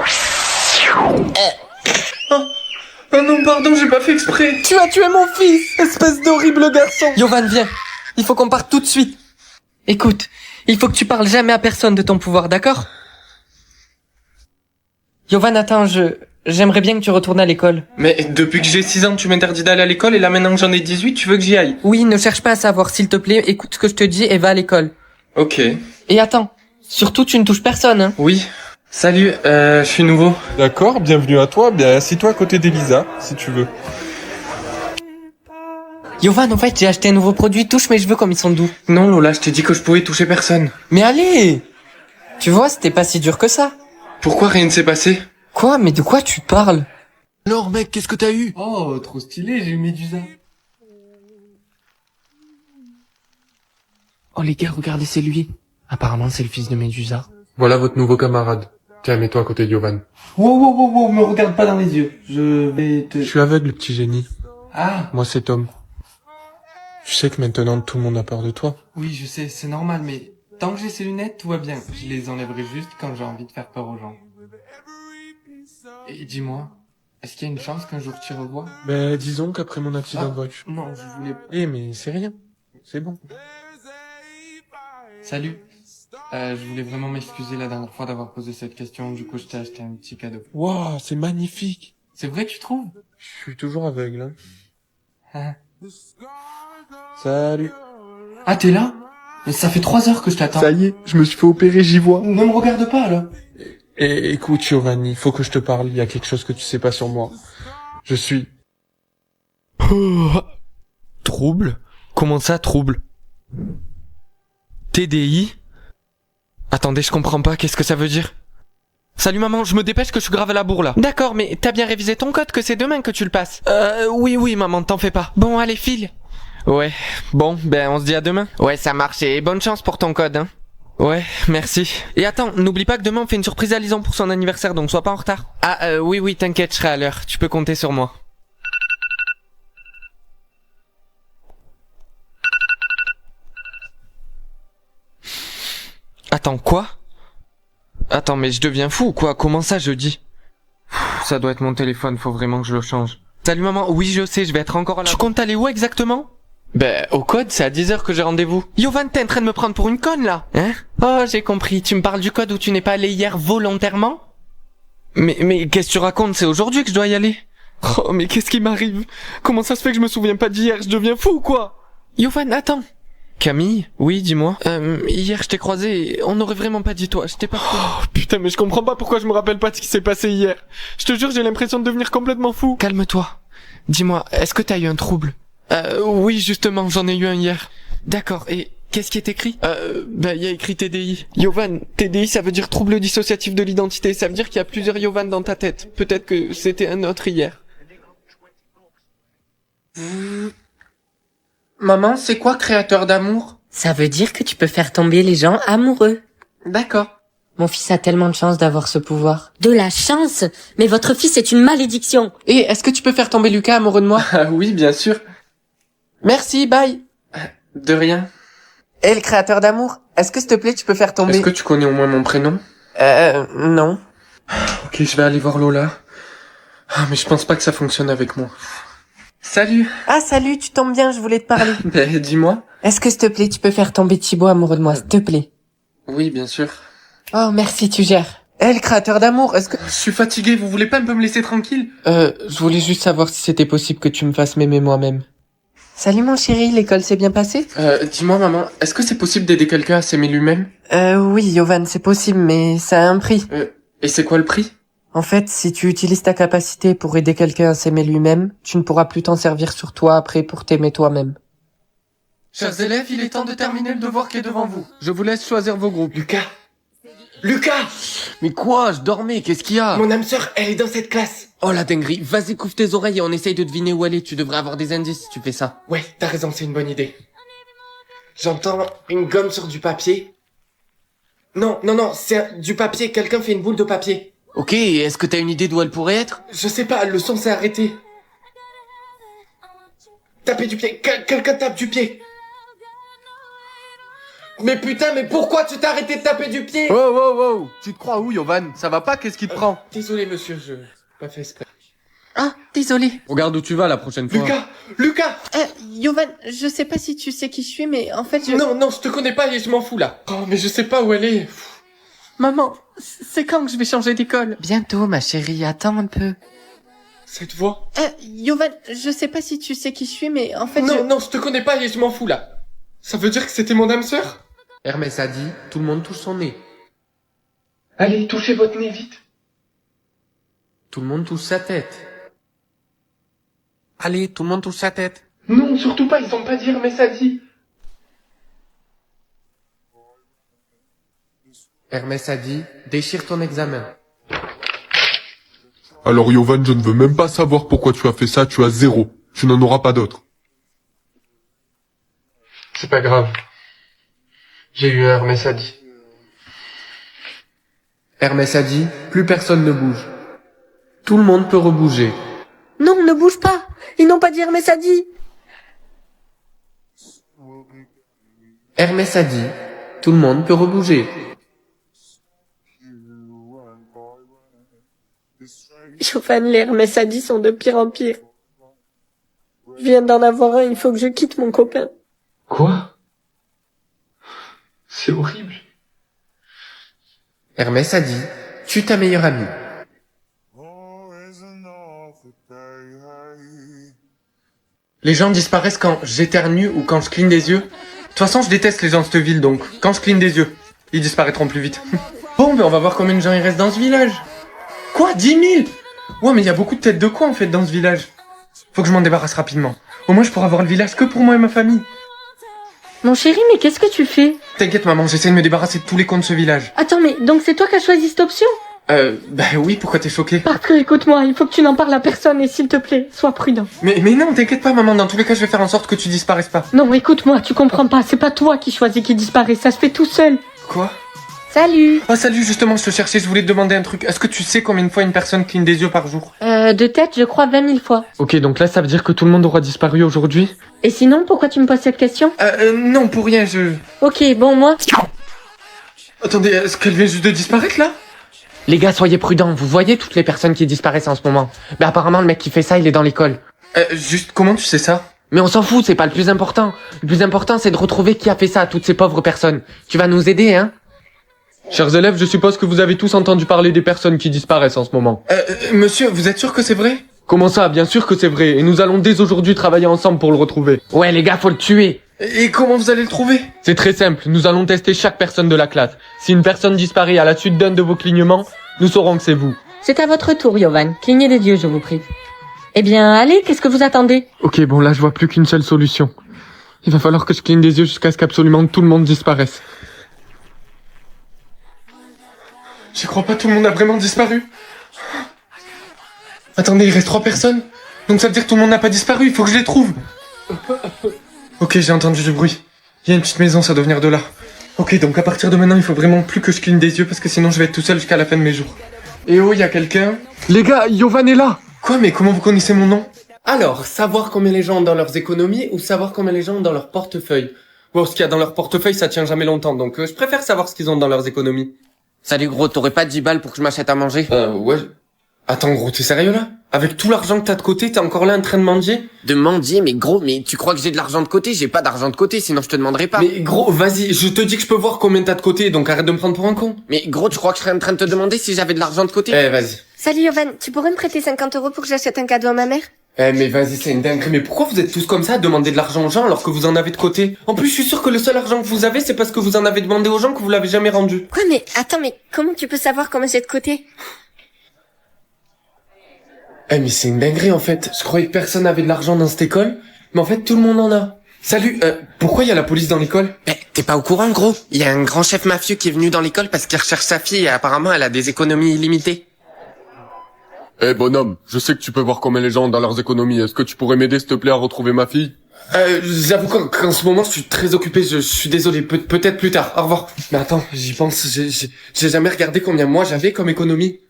Oh non, pardon, j'ai pas fait exprès. Tu as tué mon fils, espèce d'horrible garçon! Yovan, viens. Il faut qu'on parte tout de suite. Écoute, il faut que tu parles jamais à personne de ton pouvoir, d'accord? Yovan, attends, j'aimerais bien que tu retournes à l'école. Mais depuis que j'ai 6 ans, tu m'interdis d'aller à l'école et là maintenant que j'en ai 18, tu veux que j'y aille? Oui, ne cherche pas à savoir, s'il te plaît, écoute ce que je te dis et va à l'école. Ok. Et attends, surtout tu ne touches personne, hein. Oui. Salut, je suis nouveau. D'accord, bienvenue à toi. Bien, assis-toi à côté d'Elisa, si tu veux. Yovan, en fait, j'ai acheté un nouveau produit, touche mes cheveux comme ils sont doux. Non, Lola, je t'ai dit que je pouvais toucher personne. Mais allez! Tu vois, c'était pas si dur que ça. Pourquoi rien ne s'est passé? Quoi? Mais de quoi tu parles? Alors mec, qu'est-ce que t'as eu? Oh, trop stylé, j'ai eu Médusa. Oh les gars, regardez, c'est lui. Apparemment, c'est le fils de Médusa. Voilà votre nouveau camarade. Tiens, mets-toi à côté de Yovan. Wow, me regarde pas dans les yeux. Je vais te... Je suis aveugle, petit génie. Ah, Moi, c'est Tom. Tu sais que maintenant, tout le monde a peur de toi. oui, je sais, c'est normal, mais tant que j'ai ces lunettes, tout va bien. Je les enlèverai juste quand j'ai envie de faire peur aux gens. Et dis-moi, est-ce qu'il y a une chance qu'un jour tu revois? Ben, disons qu'après mon accident de voiture. Non, je voulais... Eh, mais c'est rien. C'est bon. Salut. Je voulais vraiment m'excuser la dernière fois d'avoir posé cette question, du coup je t'ai acheté un petit cadeau. Waouh, c'est magnifique. C'est vrai, tu trouves? Je suis toujours aveugle, hein. Ah, Salut. Ah, t'es là? Mais ça fait 3 heures que je t'attends. Ça y est, je me suis fait opérer, j'y vois. Ne me regarde pas, là. Et écoute, Giovanni, il faut que je te parle. Il y a quelque chose que tu sais pas sur moi. Je suis... Trouble? Comment ça, trouble? TDI? Attendez, je comprends pas, qu'est-ce que ça veut dire? Salut maman, je me dépêche que je suis grave à la bourre là. D'accord, mais t'as bien révisé ton code que c'est demain que tu le passes. Oui maman, t'en fais pas. Bon, allez, file. Ouais, bon, ben on se dit à demain. Ouais, ça marche et bonne chance pour ton code, hein. Ouais, merci. Et attends, n'oublie pas que demain on fait une surprise à Lison pour son anniversaire, donc sois pas en retard. Ah, oui, t'inquiète, je serai à l'heure. Tu peux compter sur moi. Attends, quoi? Attends, mais je deviens fou ou quoi? Comment ça, jeudi? Ça doit être mon téléphone, faut vraiment que je le change. Salut maman, oui je sais, je vais être encore là. Tu comptes aller où exactement? Ben, au code, c'est à 10h que j'ai rendez-vous. Yovan, t'es en train de me prendre pour une conne là? Hein? Oh, j'ai compris, tu me parles du code où tu n'es pas allé hier volontairement? Mais qu'est-ce que tu racontes? C'est aujourd'hui que je dois y aller. Oh, mais qu'est-ce qui m'arrive? Comment ça se fait que je me souviens pas d'hier? Je deviens fou ou quoi? Yovan, attends. Camille? Oui, dis-moi. Hier, je t'ai croisé et on n'aurait vraiment pas dit toi. Je t'ai pas... Oh, putain, mais je comprends pas pourquoi je me rappelle pas de ce qui s'est passé hier. Je te jure, j'ai l'impression de devenir complètement fou. Calme-toi. Dis-moi, est-ce que t'as eu un trouble? Oui, justement, j'en ai eu un hier. D'accord, et qu'est-ce qui est écrit? Il y a écrit TDI. Yovan, TDI, ça veut dire trouble dissociatif de l'identité. Ça veut dire qu'il y a plusieurs Yovan dans ta tête. Peut-être que c'était un autre hier. Maman, c'est quoi créateur d'amour? Ça veut dire que tu peux faire tomber les gens amoureux. D'accord. Mon fils a tellement de chance d'avoir ce pouvoir. De la chance? Mais votre fils est une malédiction. Et est-ce que tu peux faire tomber Lucas amoureux de moi? Ah oui, bien sûr. Merci, bye. De rien. Et le créateur d'amour, est-ce que s'il te plaît tu peux faire tomber... Est-ce que tu connais au moins mon prénom? Non. Ok, je vais aller voir Lola. Ah, mais je pense pas que ça fonctionne avec moi. Salut. Ah salut, tu tombes bien, je voulais te parler. Ben, dis-moi. Est-ce que s'il te plaît tu peux faire tomber Thibaut amoureux de moi, s'il te plaît? Oui, bien sûr. Oh merci, tu gères. Le créateur d'amour, est-ce que... Je suis fatigué, vous voulez pas un peu me laisser tranquille? Je voulais juste savoir si c'était possible que tu me fasses m'aimer moi-même. Salut mon chéri, l'école s'est bien passée? Dis-moi maman, est-ce que c'est possible d'aider quelqu'un à s'aimer lui-même? Oui Yovan, c'est possible, mais ça a un prix. Et c'est quoi le prix? En fait, si tu utilises ta capacité pour aider quelqu'un à s'aimer lui-même, tu ne pourras plus t'en servir sur toi après pour t'aimer toi-même. Chers élèves, il est temps de terminer le devoir qui est devant vous. Je vous laisse choisir vos groupes. Lucas! Mais quoi? Je dormais, qu'est-ce qu'il y a? Mon âme sœur, elle est dans cette classe. Oh la dinguerie, vas-y couvre tes oreilles et on essaye de deviner où elle est. Tu devrais avoir des indices si tu fais ça. Ouais, t'as raison, c'est une bonne idée. J'entends une gomme sur du papier. Non, c'est du papier, quelqu'un fait une boule de papier. Ok, est-ce que t'as une idée d'où elle pourrait être? Je sais pas, le son s'est arrêté. Taper du pied, quelqu'un tape du pied. Mais putain, mais pourquoi tu t'es arrêté de taper du pied? Wow, tu te crois où, Yovan? Ça va pas, qu'est-ce qui te prend? Désolé monsieur, je pas fait exprès. Ah, désolé. Regarde où tu vas la prochaine fois. Lucas! Yovan, je sais pas si tu sais qui je suis, mais en fait je... Non, je te connais pas et je m'en fous là. Oh, mais je sais pas où elle est. Maman, c'est quand que je vais changer d'école? Bientôt ma chérie, attends un peu. Cette voix? Yovan, je sais pas si tu sais qui je suis, mais en fait Non, je te connais pas et je m'en fous là. Ça veut dire que c'était mon âme sœur? Hermès a dit, tout le monde touche son nez. Allez, touchez votre nez vite. Tout le monde touche sa tête. Allez, tout le monde touche sa tête. Non, surtout pas, ils ont pas dit Hermès a dit. Hermès a dit, déchire ton examen. Alors Yovan, je ne veux même pas savoir pourquoi tu as fait ça, tu as 0. Tu n'en auras pas d'autre. C'est pas grave. J'ai eu un Hermès a dit. Hermès a dit, plus personne ne bouge. Tout le monde peut rebouger. Non, ne bouge pas. Ils n'ont pas dit Hermès a dit. Hermès a dit, tout le monde peut rebouger. Yovan, les Hermès a dit sont de pire en pire. Je viens d'en avoir un, il faut que je quitte mon copain. Quoi? C'est horrible. Hermès a dit, tue ta meilleure amie. Les gens disparaissent quand j'éternue ou quand je cligne des yeux. De toute façon, je déteste les gens de cette ville, donc quand je cligne des yeux, ils disparaîtront plus vite. Bon, ben on va voir combien de gens il reste dans ce village. Quoi, 10 000? Ouais, mais il y a beaucoup de têtes de quoi en fait dans ce village. Faut que je m'en débarrasse rapidement. Au moins, je pourrai avoir le village que pour moi et ma famille. Mon chéri, mais qu'est-ce que tu fais? T'inquiète maman, j'essaie de me débarrasser de tous les cons de ce village. Attends, mais donc c'est toi qui as choisi cette option? Bah oui, pourquoi t'es choqué? Parce que, écoute-moi, il faut que tu n'en parles à personne et s'il te plaît, sois prudent. Mais non, t'inquiète pas maman, dans tous les cas, je vais faire en sorte que tu disparaisses pas. Non, écoute-moi, tu comprends pas, c'est pas toi qui choisis qui disparaît, ça se fait tout seul. Quoi? Salut. Ah salut, justement, je te cherchais, je voulais te demander un truc. Est-ce que tu sais combien de fois une personne cligne des yeux par jour? De tête, je crois 20 000 fois. Ok, donc là, ça veut dire que tout le monde aura disparu aujourd'hui? Et sinon, pourquoi tu me poses cette question? Non, pour rien, Ok, bon, moi... Attendez, est-ce qu'elle vient juste de disparaître, là? Les gars, soyez prudents, vous voyez toutes les personnes qui disparaissent en ce moment. Mais apparemment, le mec qui fait ça, il est dans l'école. Juste, comment tu sais ça? Mais on s'en fout, c'est pas le plus important. Le plus important, c'est de retrouver qui a fait ça à toutes ces pauvres personnes. Tu vas nous aider, hein? Chers élèves, je suppose que vous avez tous entendu parler des personnes qui disparaissent en ce moment. Monsieur, vous êtes sûr que c'est vrai? Comment ça? Bien sûr que c'est vrai, et nous allons dès aujourd'hui travailler ensemble pour le retrouver. Ouais, les gars, faut le tuer. Et comment vous allez le trouver? C'est très simple, nous allons tester chaque personne de la classe. Si une personne disparaît à la suite d'un de vos clignements, nous saurons que c'est vous. C'est à votre tour, Yovan. Clignez des yeux, je vous prie. Eh bien, allez, qu'est-ce que vous attendez? Ok, bon là je vois plus qu'une seule solution. Il va falloir que je cligne des yeux jusqu'à ce qu'absolument tout le monde disparaisse. J'y crois pas, tout le monde a vraiment disparu. Attendez, il reste 3 personnes. Donc ça veut dire que tout le monde n'a pas disparu, il faut que je les trouve. Ok, j'ai entendu du bruit. Il y a une petite maison, ça doit venir de là. Ok, donc à partir de maintenant, il faut vraiment plus que je cligne des yeux parce que sinon je vais être tout seul jusqu'à la fin de mes jours. Et oh, il y a quelqu'un? Les gars, Yovan est là! Quoi, mais comment vous connaissez mon nom? Alors, savoir combien les gens ont dans leurs économies ou savoir combien les gens ont dans leur portefeuille? Bon, ce qu'il y a dans leur portefeuille, ça tient jamais longtemps, donc je préfère savoir ce qu'ils ont dans leurs économies. Salut gros, t'aurais pas 10 balles pour que je m'achète à manger? Ouais. Attends gros, t'es sérieux là? Avec tout l'argent que t'as de côté, t'es encore là en train de mendier? De mendier? Mais gros, mais tu crois que j'ai de l'argent de côté? J'ai pas d'argent de côté, sinon je te demanderai pas. Mais gros, vas-y, je te dis que je peux voir combien t'as de côté, donc arrête de me prendre pour un con. Mais gros, tu crois que je serais en train de te demander si j'avais de l'argent de côté? Vas-y. Salut, Yovan, tu pourrais me prêter 50 € pour que j'achète un cadeau à ma mère? Mais vas-y, c'est une dinguerie. Mais pourquoi vous êtes tous comme ça à demander de l'argent aux gens alors que vous en avez de côté? En plus, je suis sûr que le seul argent que vous avez, c'est parce que vous en avez demandé aux gens que vous l'avez jamais rendu. Quoi, mais attends, mais comment tu peux savoir combien j'ai de côté? Mais c'est une dinguerie en fait. Je croyais que personne avait de l'argent dans cette école, mais en fait tout le monde en a. Salut, pourquoi il y a la police dans l'école? T'es pas au courant gros? Il y a un grand chef mafieux qui est venu dans l'école parce qu'il recherche sa fille et apparemment elle a des économies illimitées. Bonhomme, je sais que tu peux voir combien les gens ont dans leurs économies. Est-ce que tu pourrais m'aider s'il te plaît à retrouver ma fille? J'avoue qu'en ce moment je suis très occupé, je suis désolé, peut-être plus tard, au revoir. Mais attends, j'y pense, j'ai jamais regardé combien moi j'avais comme économie.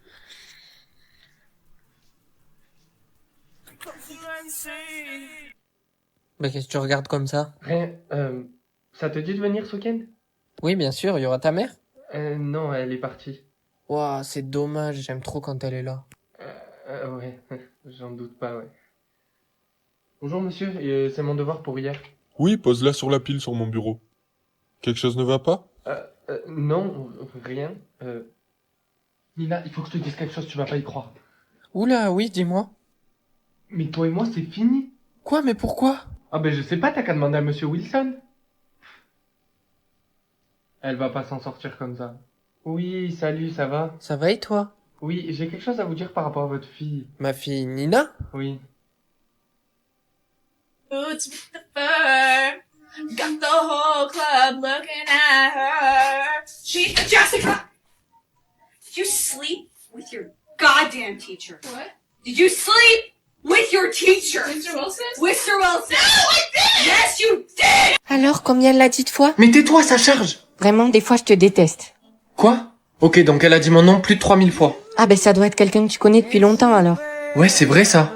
Mais qu'est-ce que tu regardes comme ça? Rien, ça te dit de venir ce week-end? Oui, bien sûr, il y aura ta mère? Non, elle est partie. Ouah, c'est dommage, j'aime trop quand elle est là. Ouais, j'en doute pas, ouais. Bonjour monsieur, c'est mon devoir pour hier. Oui, pose-la sur la pile sur mon bureau. Quelque chose ne va pas? Non, rien. Nina, il faut que je te dise quelque chose, tu vas pas y croire. Oula, oui, dis-moi. Mais toi et moi, c'est fini. Quoi, mais pourquoi? Ah ben je sais pas, t'as qu'à demander à monsieur Wilson. Elle va pas s'en sortir comme ça. Oui, salut, ça va? Ça va et toi? Oui, j'ai quelque chose à vous dire par rapport à votre fille. Ma fille Nina? Oui. Boots with the fur, got the whole club looking at her. She's Jessica! Did you sleep with your goddamn goddamn teacher. What? Did you sleep with your teacher? Mr. Wilson? Mr. Wilson. No, I did! Yes, you did! Alors, combien l'a dit de fois? Mais tais-toi, ça charge. Vraiment, des fois, je te déteste. Quoi? Ok, donc elle a dit mon nom plus de 3000 fois. Ah ben, ça doit être quelqu'un que tu connais depuis longtemps, alors. Ouais, c'est vrai ça.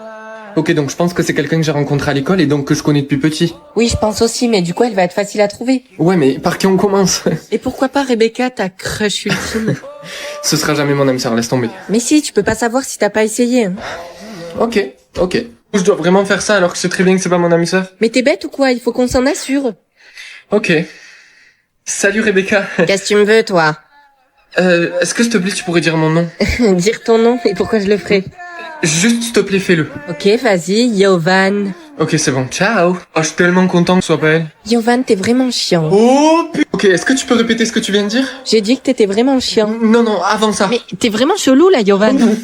Ok, donc je pense que c'est quelqu'un que j'ai rencontré à l'école et donc que je connais depuis petit. Oui, je pense aussi, mais du coup, elle va être facile à trouver. Ouais, mais par qui on commence? Et pourquoi pas Rebecca, ta crush ultime? Ce sera jamais mon âme sœur, laisse tomber. Mais si, tu peux pas savoir si t'as pas essayé. Hein. Ok. Je dois vraiment faire ça alors que je sais très bien que c'est pas mon âme sœur? Mais t'es bête ou quoi? Il faut qu'on s'en assure. Ok. Salut Rebecca. Qu'est-ce que tu me veux, toi? Est-ce que s'il te plaît tu pourrais dire mon nom? Dire ton nom? Et pourquoi je le ferais? Juste s'il te plaît fais-le. Ok, vas-y, Yovan. Ok, c'est bon. Ciao. Oh, je suis tellement content que ce soit pas elle. Yovan, t'es vraiment chiant. Oh putain. Ok, est-ce que tu peux répéter ce que tu viens de dire? J'ai dit que t'étais vraiment chiant. Non, avant ça. Mais t'es vraiment chelou, là, Yovan.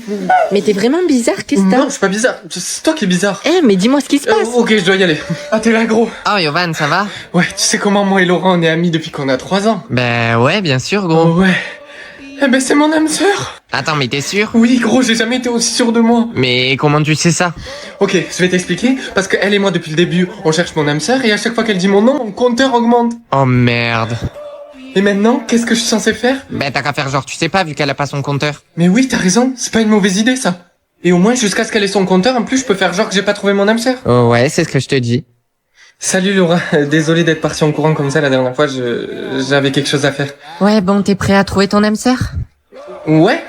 Mais t'es vraiment bizarre, qu'est-ce que t'as? Non, je suis pas bizarre. C'est toi qui es bizarre. Mais dis-moi ce qui se passe. Ok, je dois y aller. Ah, t'es là, gros. Oh, Yovan, ça va? Ouais, tu sais comment moi et Laurent on est amis depuis qu'on a 3 ans. Ben ouais, bien sûr, gros. Oh ouais. Eh ben c'est mon âme sœur. Attends, mais t'es sûr? Oui, gros, j'ai jamais été aussi sûr de moi. Mais comment tu sais ça? Ok, je vais t'expliquer. Parce que elle et moi, depuis le début, on cherche mon âme sœur et à chaque fois qu'elle dit mon nom, mon compteur augmente. Oh merde. Et maintenant, qu'est-ce que je suis censé faire? Ben t'as qu'à faire genre tu sais pas vu qu'elle a pas son compteur. Mais oui, t'as raison, c'est pas une mauvaise idée ça. Et au moins, jusqu'à ce qu'elle ait son compteur, en plus, je peux faire genre que j'ai pas trouvé mon âme sœur. Oh ouais, c'est ce que je te dis. Salut Laura, désolé d'être parti en courant comme ça la dernière fois, j'avais quelque chose à faire. Ouais, bon, t'es prêt à trouver ton âme sœur? Ouais.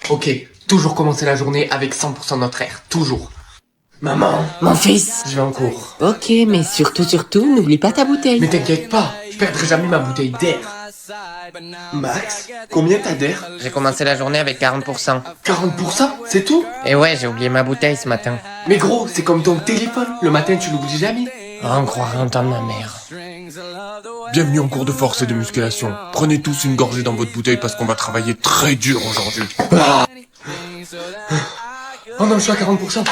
Ok, toujours commencer la journée avec 100% de notre air, toujours. Maman. Mon fils. Je vais en cours. Ok, mais surtout, n'oublie pas ta bouteille. Mais t'inquiète pas, je perdrai jamais ma bouteille d'air. Max, combien t'as d'air? J'ai commencé la journée avec 40%. 40%? C'est tout? Et ouais, j'ai oublié ma bouteille ce matin. Mais gros, c'est comme ton téléphone, le matin tu l'oublies jamais. Oh, on croirait entendre ma mère. Bienvenue en cours de force et de musculation. Prenez tous une gorgée dans votre bouteille parce qu'on va travailler très dur aujourd'hui. Oh non, je suis à 40%.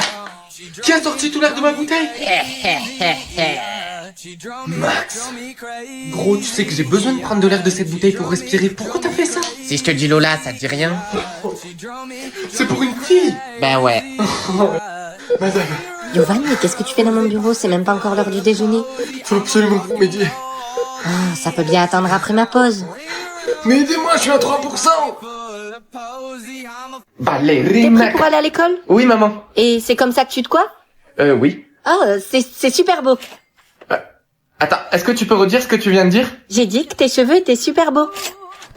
Qui a sorti tout l'air de ma bouteille? Max. Gros, tu sais que j'ai besoin de prendre de l'air de cette bouteille pour respirer. Pourquoi t'as fait ça? Si je te dis Lola, ça te dit rien? C'est pour une fille. Ben ouais. Madame. Yovan, mais qu'est-ce que tu fais dans mon bureau? C'est même pas encore l'heure du déjeuner. Faut absolument que vous m'aidiez. Ah, ça peut bien attendre après ma pause. Mais aidez-moi, je suis à 3%. T'es Ballerina. prêt pour aller à l'école? Oui, maman. Et c'est comme ça que tu te quoi? Oui. Oh, c'est super beau. Attends, est-ce que tu peux redire ce que tu viens de dire? J'ai dit que tes cheveux étaient super beaux.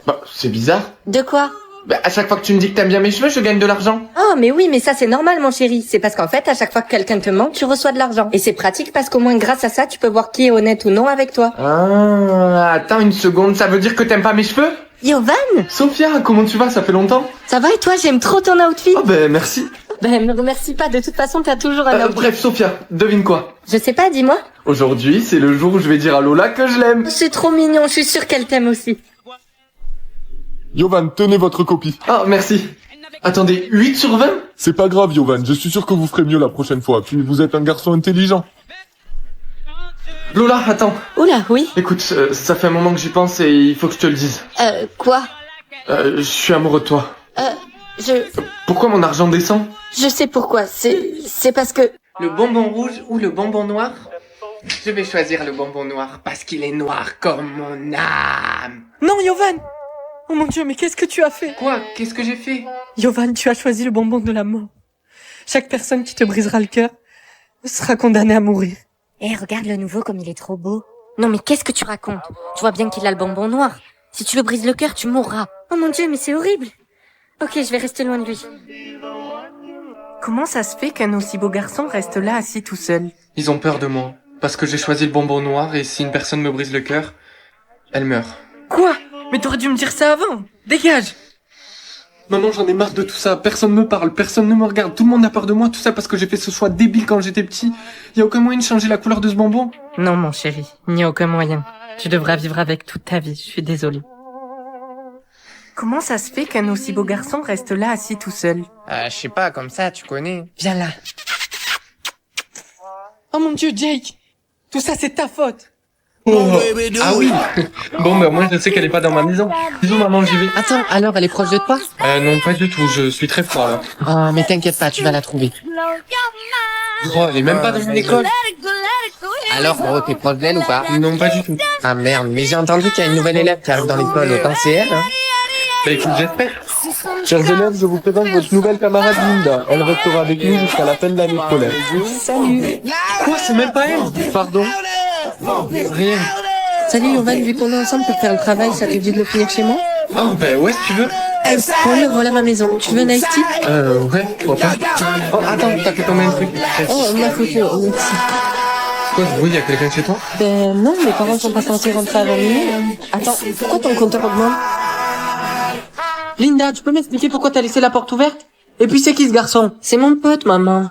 Bah, c'est bizarre. De quoi? Bah, à chaque fois que tu me dis que t'aimes bien mes cheveux, je gagne de l'argent. Oh, mais oui, mais ça c'est normal, mon chéri. C'est parce qu'en fait, à chaque fois que quelqu'un te ment, tu reçois de l'argent. Et c'est pratique parce qu'au moins grâce à ça, tu peux voir qui est honnête ou non avec toi. Ah, attends une seconde, ça veut dire que t'aimes pas mes cheveux? Yovan! Sophia, comment tu vas? Ça fait longtemps. Ça va et toi? J'aime trop ton outfit. Oh ben merci. Ben, me remercie pas, de toute façon, t'as toujours un outfit. Bref, Sophia, devine quoi? Je sais pas, dis-moi. Aujourd'hui, c'est le jour où je vais dire à Lola que je l'aime. C'est trop mignon, je suis sûre qu'elle t'aime aussi. Yovan, tenez votre copie. Ah, merci. Attendez, 8 sur 20? C'est pas grave, Yovan, je suis sûr que vous ferez mieux la prochaine fois. Puis vous êtes un garçon intelligent. Lola, attends. Oula, oui. Écoute, ça fait un moment que j'y pense et il faut que je te le dise. Quoi? Je suis amoureux de toi. Pourquoi mon argent descend? Je sais pourquoi, c'est parce que... Le bonbon rouge ou le bonbon noir? Je vais choisir le bonbon noir parce qu'il est noir comme mon âme. Non, Yovan! Oh mon Dieu, mais qu'est-ce que tu as fait? Quoi? Qu'est-ce que j'ai fait? Yovan, tu as choisi le bonbon de la mort. Chaque personne qui te brisera le cœur sera condamnée à mourir. Regarde le nouveau comme il est trop beau. Non mais qu'est-ce que tu racontes? Tu vois bien qu'il a le bonbon noir. Si tu le brises le cœur, tu mourras. Oh mon Dieu, mais c'est horrible. Ok, je vais rester loin de lui. Comment ça se fait qu'un aussi beau garçon reste là assis tout seul? Ils ont peur de moi. Parce que j'ai choisi le bonbon noir et si une personne me brise le cœur, elle meurt. Quoi? Mais t'aurais dû me dire ça avant. Dégage! Maman, j'en ai marre de tout ça. Personne me parle, personne ne me regarde. Tout le monde a peur de moi. Tout ça parce que j'ai fait ce choix débile quand j'étais petit. Y a aucun moyen de changer la couleur de ce bonbon? Non, mon chéri, il n'y a aucun moyen. Tu devras vivre avec toute ta vie. Je suis désolée. Comment ça se fait qu'un aussi beau garçon reste là assis tout seul? Je sais pas, comme ça, tu connais. Viens là. Oh mon Dieu, Jake! Tout ça, c'est ta faute! Oh, ah oui. Bon, ben moi je sais qu'elle est pas dans ma maison. Bisous maman, j'y vais. Attends, alors elle est proche de toi? Non, pas du tout, je suis très froid là. Ah, mais t'inquiète pas, tu vas la trouver. Oh, elle est même pas dans mon école. Alors, gros, t'es proche d'elle ou pas? Non, pas du tout. Ah merde, mais j'ai entendu qu'il y a une nouvelle élève qui arrive dans l'école, autant c'est elle, hein? Bah écoute, j'espère. Chers élèves, je vous présente votre nouvelle camarade Linda. Elle restera avec nous jusqu'à la fin de l'année scolaire. Salut. Quoi, c'est même pas elle? Pardon? Rien. Salut Yovan, vu qu'on est ensemble pour faire le travail, ça te dit de le finir chez moi? Oh, ben ouais, si tu veux. Bon, le voilà ma maison. Tu veux un iced tea? Ouais, pourquoi pas. Oh, attends, t'as fait tomber un truc. Oh, ma photo, merci. Quoi, oui, y a quelqu'un chez toi? Ben non, mes parents sont pas censés rentrer avant minuit. Attends, pourquoi ton compteur augmente? Linda, tu peux m'expliquer pourquoi t'as laissé la porte ouverte? Et puis c'est qui ce garçon? C'est mon pote, maman.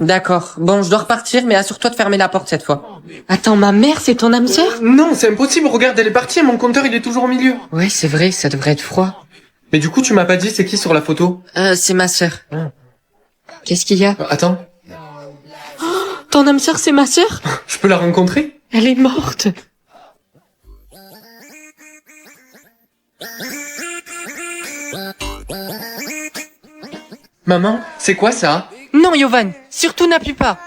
D'accord. Bon, je dois repartir, mais assure-toi de fermer la porte cette fois. Attends, ma mère, c'est ton âme sœur? Non, c'est impossible, regarde, elle est partie et mon compteur il est toujours au milieu. Ouais, c'est vrai, ça devrait être froid. Mais du coup, tu m'as pas dit c'est qui sur la photo? C'est ma sœur. Qu'est-ce qu'il y a? Attends, Ton âme sœur, c'est ma sœur? je peux la rencontrer? Elle est morte. Maman, c'est quoi ça? Non, Yovan, surtout n'appuie pas.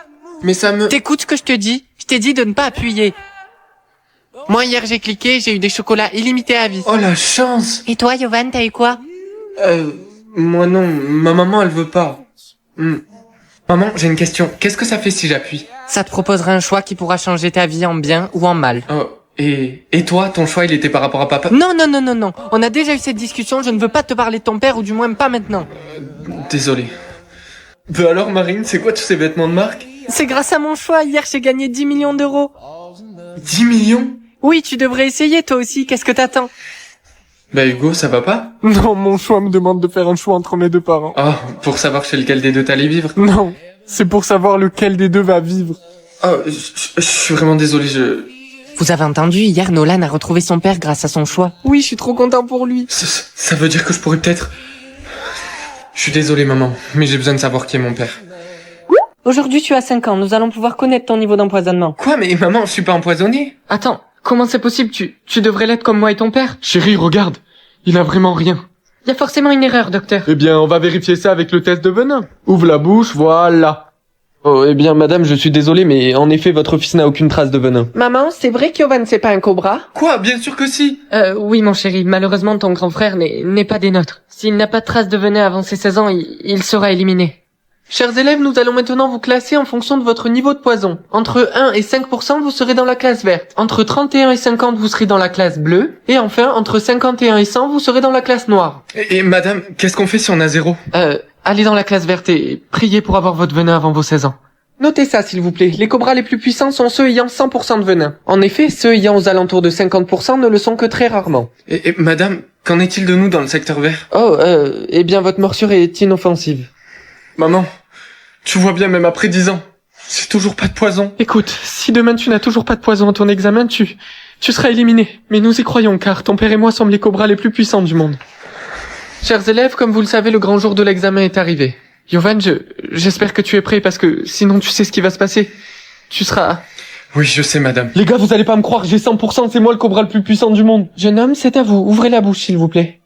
Mais ça me... T'écoutes ce que je te dis? Je t'ai dit de ne pas appuyer. Moi, hier, j'ai cliqué, j'ai eu des chocolats illimités à vie. Oh la chance! Et toi, Yovan, t'as eu quoi? Moi non, ma maman elle veut pas. Maman, j'ai une question. Qu'est-ce que ça fait si j'appuie? Ça te proposera un choix qui pourra changer ta vie en bien ou en mal. Oh, et toi, ton choix il était par rapport à papa? Non. On a déjà eu cette discussion, je ne veux pas te parler de ton père, ou du moins pas maintenant. Désolé. Ben alors Marine, c'est quoi tous ces vêtements de marque? C'est grâce à mon choix, hier j'ai gagné 10 millions d'euros. 10 millions? Oui, tu devrais essayer toi aussi, qu'est-ce que t'attends? Bah Hugo, ça va pas? Non, mon choix me demande de faire un choix entre mes deux parents. Oh, pour savoir chez lequel des deux t'allais vivre? Non, c'est pour savoir lequel des deux va vivre. Oh, je suis vraiment désolé, Vous avez entendu, hier Nolan a retrouvé son père grâce à son choix. Oui, je suis trop content pour lui. Ça veut dire que je pourrais peut-être... Je suis désolé maman, mais j'ai besoin de savoir qui est mon père. Aujourd'hui, tu as 5 ans. Nous allons pouvoir connaître ton niveau d'empoisonnement. Quoi, mais maman, je suis pas empoisonné? Attends, comment c'est possible? Tu devrais l'être comme moi et ton père. Chérie, regarde. Il a vraiment rien. Il y a forcément une erreur, docteur. Eh bien, on va vérifier ça avec le test de venin. Ouvre la bouche, voilà. Oh, eh bien, madame, je suis désolé, mais en effet, votre fils n'a aucune trace de venin. Maman, c'est vrai qu'Yovan c'est pas un cobra? Quoi? Bien sûr que si! Oui, mon chéri. Malheureusement, ton grand frère n'est pas des nôtres. S'il n'a pas de trace de venin avant ses 16 ans, il sera éliminé. Chers élèves, nous allons maintenant vous classer en fonction de votre niveau de poison. Entre 1 et 5%, vous serez dans la classe verte. Entre 31 et 50, vous serez dans la classe bleue. Et enfin, entre 51 et 100, vous serez dans la classe noire. Et madame, qu'est-ce qu'on fait si on a 0? Allez dans la classe verte et priez pour avoir votre venin avant vos 16 ans. Notez ça, s'il vous plaît. Les cobras les plus puissants sont ceux ayant 100% de venin. En effet, ceux ayant aux alentours de 50% ne le sont que très rarement. Et madame, qu'en est-il de nous dans le secteur vert? Eh bien, votre morsure est inoffensive. Maman, tu vois bien, même après 10 ans, c'est toujours pas de poison. Écoute, si demain tu n'as toujours pas de poison à ton examen, tu seras éliminé. Mais nous y croyons, car ton père et moi sommes les cobras les plus puissants du monde. Chers élèves, comme vous le savez, le grand jour de l'examen est arrivé. Yovan, j'espère que tu es prêt, parce que sinon tu sais ce qui va se passer. Tu seras... Oui, je sais, madame. Les gars, vous allez pas me croire, j'ai 100%, c'est moi le cobra le plus puissant du monde. Jeune homme, c'est à vous. Ouvrez la bouche, s'il vous plaît.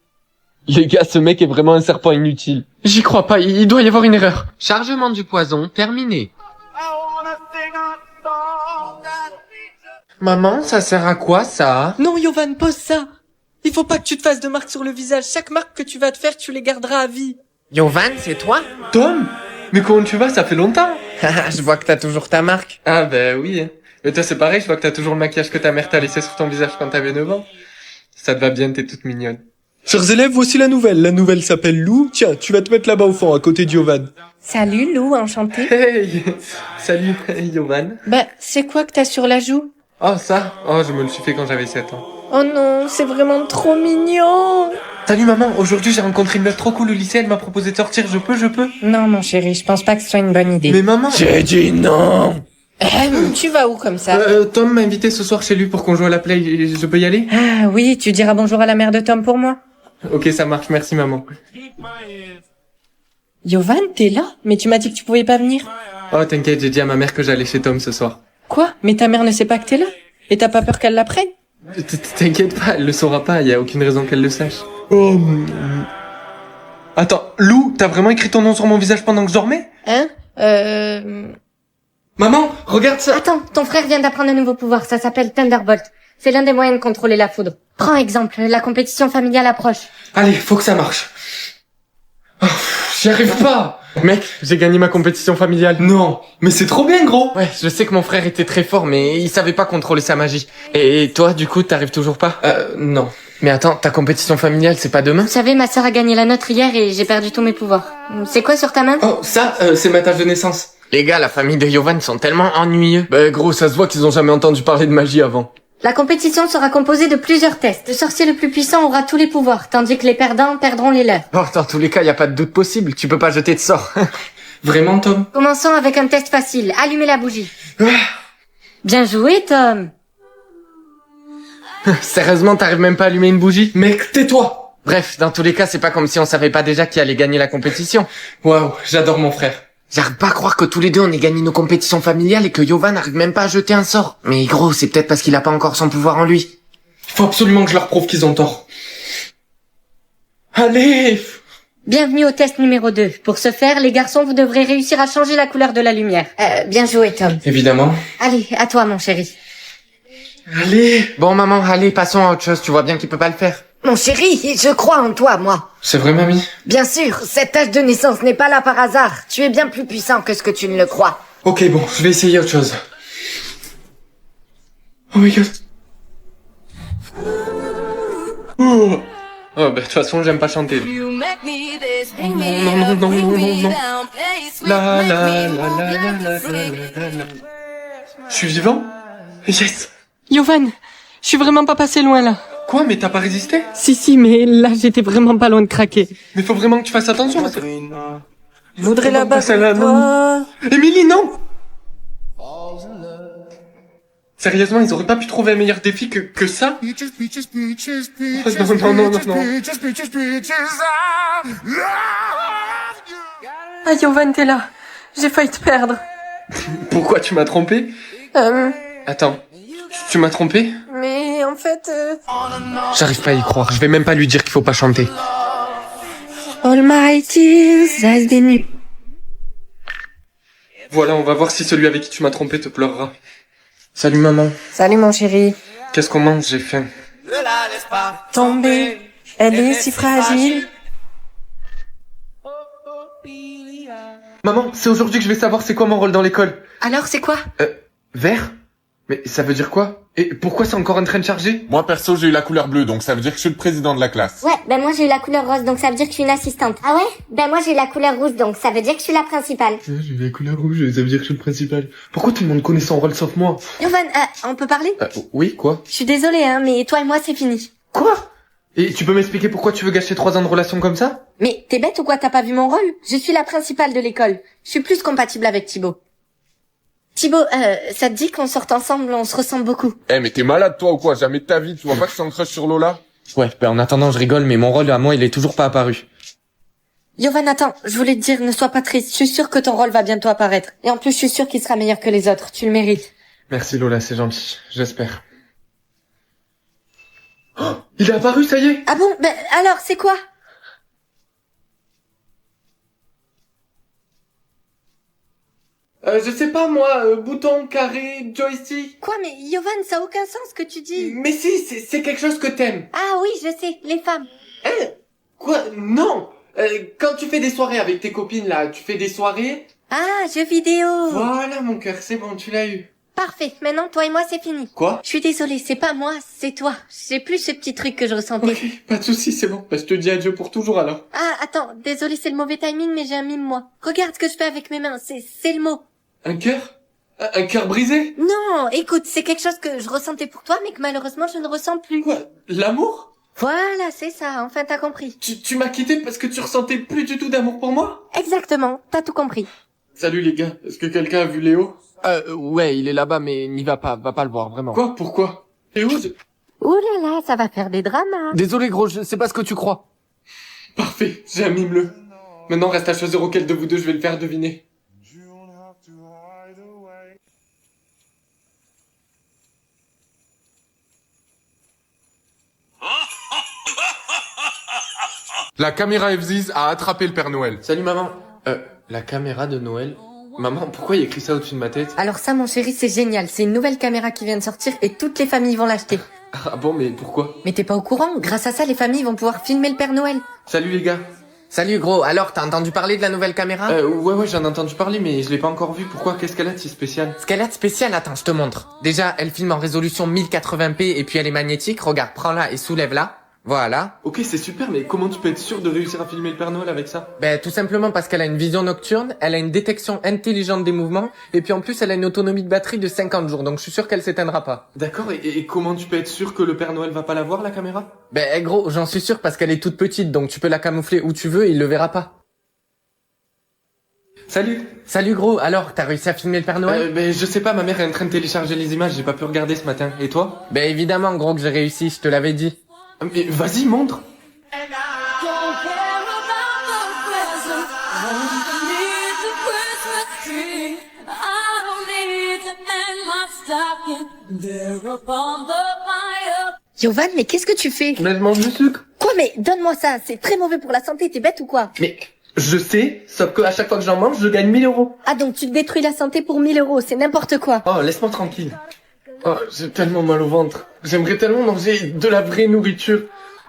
Les gars, ce mec est vraiment un serpent inutile. J'y crois pas, il doit y avoir une erreur. Chargement du poison, terminé. Maman, ça sert à quoi, ça? Non, Yovan, pose ça. Il faut pas que tu te fasses de marques sur le visage. Chaque marque que tu vas te faire, tu les garderas à vie. Yovan, c'est toi? Tom? Mais comment tu vas? Ça fait longtemps. Je vois que t'as toujours ta marque. Ah ben oui. Mais toi c'est pareil, je vois que t'as toujours le maquillage que ta mère t'a laissé sur ton visage quand t'avais 9 ans. Ça te va bien, t'es toute mignonne. Chers élèves, voici la nouvelle. La nouvelle s'appelle Lou. Tiens, tu vas te mettre là-bas au fond, à côté d'Yovan. Salut, Lou, enchantée. Hey! Salut, Yovan. Bah, c'est quoi que t'as sur la joue? Oh, ça? Oh, je me le suis fait quand j'avais 7 ans. Oh non, c'est vraiment trop mignon. Salut maman, aujourd'hui j'ai rencontré une meuf trop cool au lycée, elle m'a proposé de sortir, je peux? Non, mon chéri, je pense pas que ce soit une bonne idée. Mais maman... J'ai dit non! Tu vas où comme ça? Tom m'a invité ce soir chez lui pour qu'on joue à la play, je peux y aller? Ah oui, tu diras bonjour à la mère de Tom pour moi. Ok, ça marche, merci maman. Yovan, t'es là? Mais tu m'as dit que tu pouvais pas venir. Oh t'inquiète, j'ai dit à ma mère que j'allais chez Tom ce soir. Quoi? Mais ta mère ne sait pas que t'es là? Et t'as pas peur qu'elle l'apprenne? T'inquiète pas, elle le saura pas, y a aucune raison qu'elle le sache. Oh. Attends, Lou, t'as vraiment écrit ton nom sur mon visage pendant que je dormais? Hein? Maman, regarde ça. Attends, ton frère vient d'apprendre un nouveau pouvoir, ça s'appelle Thunderbolt. C'est l'un des moyens de contrôler la foudre. Prends exemple, la compétition familiale approche. Allez, faut que ça marche. Oh, j'y arrive pas. Mec, j'ai gagné ma compétition familiale. Non, mais c'est trop bien, gros. Ouais, je sais que mon frère était très fort, mais il savait pas contrôler sa magie. Et toi, du coup, t'arrives toujours pas? Non. Mais attends, ta compétition familiale, c'est pas demain? Vous savez, ma sœur a gagné la nôtre hier et j'ai perdu tous mes pouvoirs. C'est quoi sur ta main? Oh, ça, c'est ma tâche de naissance. Les gars, la famille de Yovan sont tellement ennuyeux. Bah gros, ça se voit qu'ils ont jamais entendu parler de magie avant. La compétition sera composée de plusieurs tests. Le sorcier le plus puissant aura tous les pouvoirs, tandis que les perdants perdront les leurs. Bon, dans tous les cas, y a pas de doute possible. Tu peux pas jeter de sort. Vraiment, Tom? Commençons avec un test facile. Allumez la bougie. Bien joué, Tom. Sérieusement, t'arrives même pas à allumer une bougie? Mec, tais-toi. Bref, dans tous les cas, c'est pas comme si on savait pas déjà qui allait gagner la compétition. Waouh, j'adore mon frère. J'arrive pas à croire que tous les deux on ait gagné nos compétitions familiales et que Yovan n'arrive même pas à jeter un sort. Mais gros, c'est peut-être parce qu'il a pas encore son pouvoir en lui. Faut absolument que je leur prouve qu'ils ont tort. Allez! Bienvenue au test numéro 2. Pour ce faire, les garçons, vous devrez réussir à changer la couleur de la lumière. Bien joué, Tom. Évidemment. Allez, à toi, mon chéri. Allez! Bon maman, allez, passons à autre chose, tu vois bien qu'il peut pas le faire. Mon chéri, je crois en toi, moi. C'est vrai, mamie? Bien sûr, cette tâche de naissance n'est pas là par hasard. Tu es bien plus puissant que ce que tu ne le crois. Ok, bon, je vais essayer autre chose. Oh my god. Oh, bah, de toute façon, j'aime pas chanter. Non, non, non, non, non, non. La, la, la, la, la, la, la, la. Je suis vivant? Yes! Yovan, je suis vraiment pas passé loin là. Quoi, mais t'as pas résisté? Si, mais là j'étais vraiment pas loin de craquer. Mais faut vraiment que tu fasses attention parce que... Je voudrais la passer à la main. Émilie, non! Sérieusement, ils auraient pas pu trouver un meilleur défi que ça? Non, non, non, non, non. Ah Yovan, t'es là. J'ai failli te perdre. Pourquoi tu m'as trompé? Attends, tu m'as trompé? Mais en fait... J'arrive pas à y croire, je vais même pas lui dire qu'il faut pas chanter. All my tears has been... Voilà, on va voir si celui avec qui tu m'as trompé te pleurera. Salut maman. Salut mon chéri. Qu'est-ce qu'on mange? J'ai faim. Tombée, elle est si fragile. Maman, c'est aujourd'hui que je vais savoir c'est quoi mon rôle dans l'école. Alors, c'est quoi? Vert? Mais ça veut dire quoi? Et pourquoi c'est encore en train de charger? Moi perso j'ai eu la couleur bleue, donc ça veut dire que je suis le président de la classe. Ouais, ben moi j'ai eu la couleur rose, donc ça veut dire que je suis une assistante. Ah ouais? Ben moi j'ai eu la couleur rouge, donc ça veut dire que je suis la principale. J'ai eu la couleur rouge, ça veut dire que je suis le principal. Pourquoi tout le monde connaît son rôle sauf moi? Yovan, on peut parler? Oui, quoi? Je suis désolée, hein, mais toi et moi c'est fini. Quoi? Et tu peux m'expliquer pourquoi tu veux gâcher 3 ans de relation comme ça? Mais t'es bête ou quoi? T'as pas vu mon rôle? Je suis la principale de l'école. Je suis plus compatible avec Thibaut. Thibaut, ça te dit qu'on sorte ensemble, on se ressemble beaucoup. Eh mais t'es malade toi ou quoi? Jamais de ta vie, tu vois pas que je suis en crush sur Lola? Ouais, ben en attendant je rigole, mais mon rôle à moi il est toujours pas apparu. Yovan, attends, je voulais te dire, ne sois pas triste, je suis sûre que ton rôle va bientôt apparaître. Et en plus, je suis sûre qu'il sera meilleur que les autres, tu le mérites. Merci Lola, c'est gentil, j'espère. Oh, il est apparu, ça y est! Ah bon? Ben alors, c'est quoi? Je sais pas moi, bouton, carré, joystick. Quoi? Mais Yovan, ça a aucun sens ce que tu dis. Mais si, c'est quelque chose que t'aimes. Ah oui, je sais, les femmes. Quoi? Non! Quand tu fais des soirées avec tes copines là, tu fais des soirées... Ah, jeux vidéo. Voilà mon cœur, c'est bon, tu l'as eu. Parfait, maintenant toi et moi c'est fini. Quoi? Je suis désolée, c'est pas moi, c'est toi. C'est plus ce petit truc que je ressentais. Ok, pas de soucis, c'est bon. Bah, je te dis adieu pour toujours alors. Ah, attends, désolée, c'est le mauvais timing, mais j'ai un mime moi. Regarde ce que je fais avec mes mains, c'est le mot. Un cœur? Un cœur brisé? Non, écoute, c'est quelque chose que je ressentais pour toi, mais que malheureusement je ne ressens plus. Quoi? L'amour? Voilà, c'est ça, enfin t'as compris. Tu m'as quitté parce que tu ressentais plus du tout d'amour pour moi? Exactement, t'as tout compris. Salut les gars, est-ce que quelqu'un a vu Léo? Ouais, il est là-bas, mais n'y va pas le voir, vraiment. Quoi? Pourquoi? Léo, Ouh là là, ça va faire des dramas. Désolé gros, je sais pas ce que tu crois. Parfait, j'ai un mime-le. Maintenant reste à choisir auquel de vous deux je vais le faire deviner. La caméra FZIZ a attrapé le Père Noël. Salut maman. La caméra de Noël. Maman, pourquoi il y a écrit ça au-dessus de ma tête? Alors ça, mon chéri, c'est génial. C'est une nouvelle caméra qui vient de sortir et toutes les familles vont l'acheter. Ah bon, mais pourquoi? Mais t'es pas au courant? Grâce à ça, les familles vont pouvoir filmer le Père Noël. Salut les gars. Salut gros, alors t'as entendu parler de la nouvelle caméra? Ouais, j'en ai entendu parler, mais je l'ai pas encore vu. Pourquoi? Qu'est-ce qu'elle a de si spécial? Ce qu'elle a de spécial, attends, je te montre. Déjà, elle filme en résolution 1080p et puis elle est magnétique. Regarde, prends-la et soulève-la. Voilà. Ok, c'est super, mais comment tu peux être sûr de réussir à filmer le Père Noël avec ça? Ben, tout simplement parce qu'elle a une vision nocturne, elle a une détection intelligente des mouvements, et puis en plus, elle a une autonomie de batterie de 50 jours, donc je suis sûr qu'elle s'éteindra pas. D'accord, et comment tu peux être sûr que le Père Noël va pas la voir, la caméra? Ben, gros, j'en suis sûr parce qu'elle est toute petite, donc tu peux la camoufler où tu veux et il le verra pas. Salut. Salut gros, alors, t'as réussi à filmer le Père Noël? Ben, je sais pas, ma mère est en train de télécharger les images, j'ai pas pu regarder ce matin. Et toi? Ben, évidemment, gros, que j'ai réussi, je te l'avais dit. Mais vas-y, montre. Yovan, mais qu'est-ce que tu fais? Mais je mange du sucre. Quoi, mais donne-moi ça, c'est très mauvais pour la santé, t'es bête ou quoi? Mais je sais, sauf que à chaque fois que j'en mange, je gagne 1000 euros. Ah donc tu te détruis la santé pour 1000 euros, c'est n'importe quoi. Oh, laisse-moi tranquille. Oh, j'ai tellement mal au ventre. J'aimerais tellement manger de la vraie nourriture.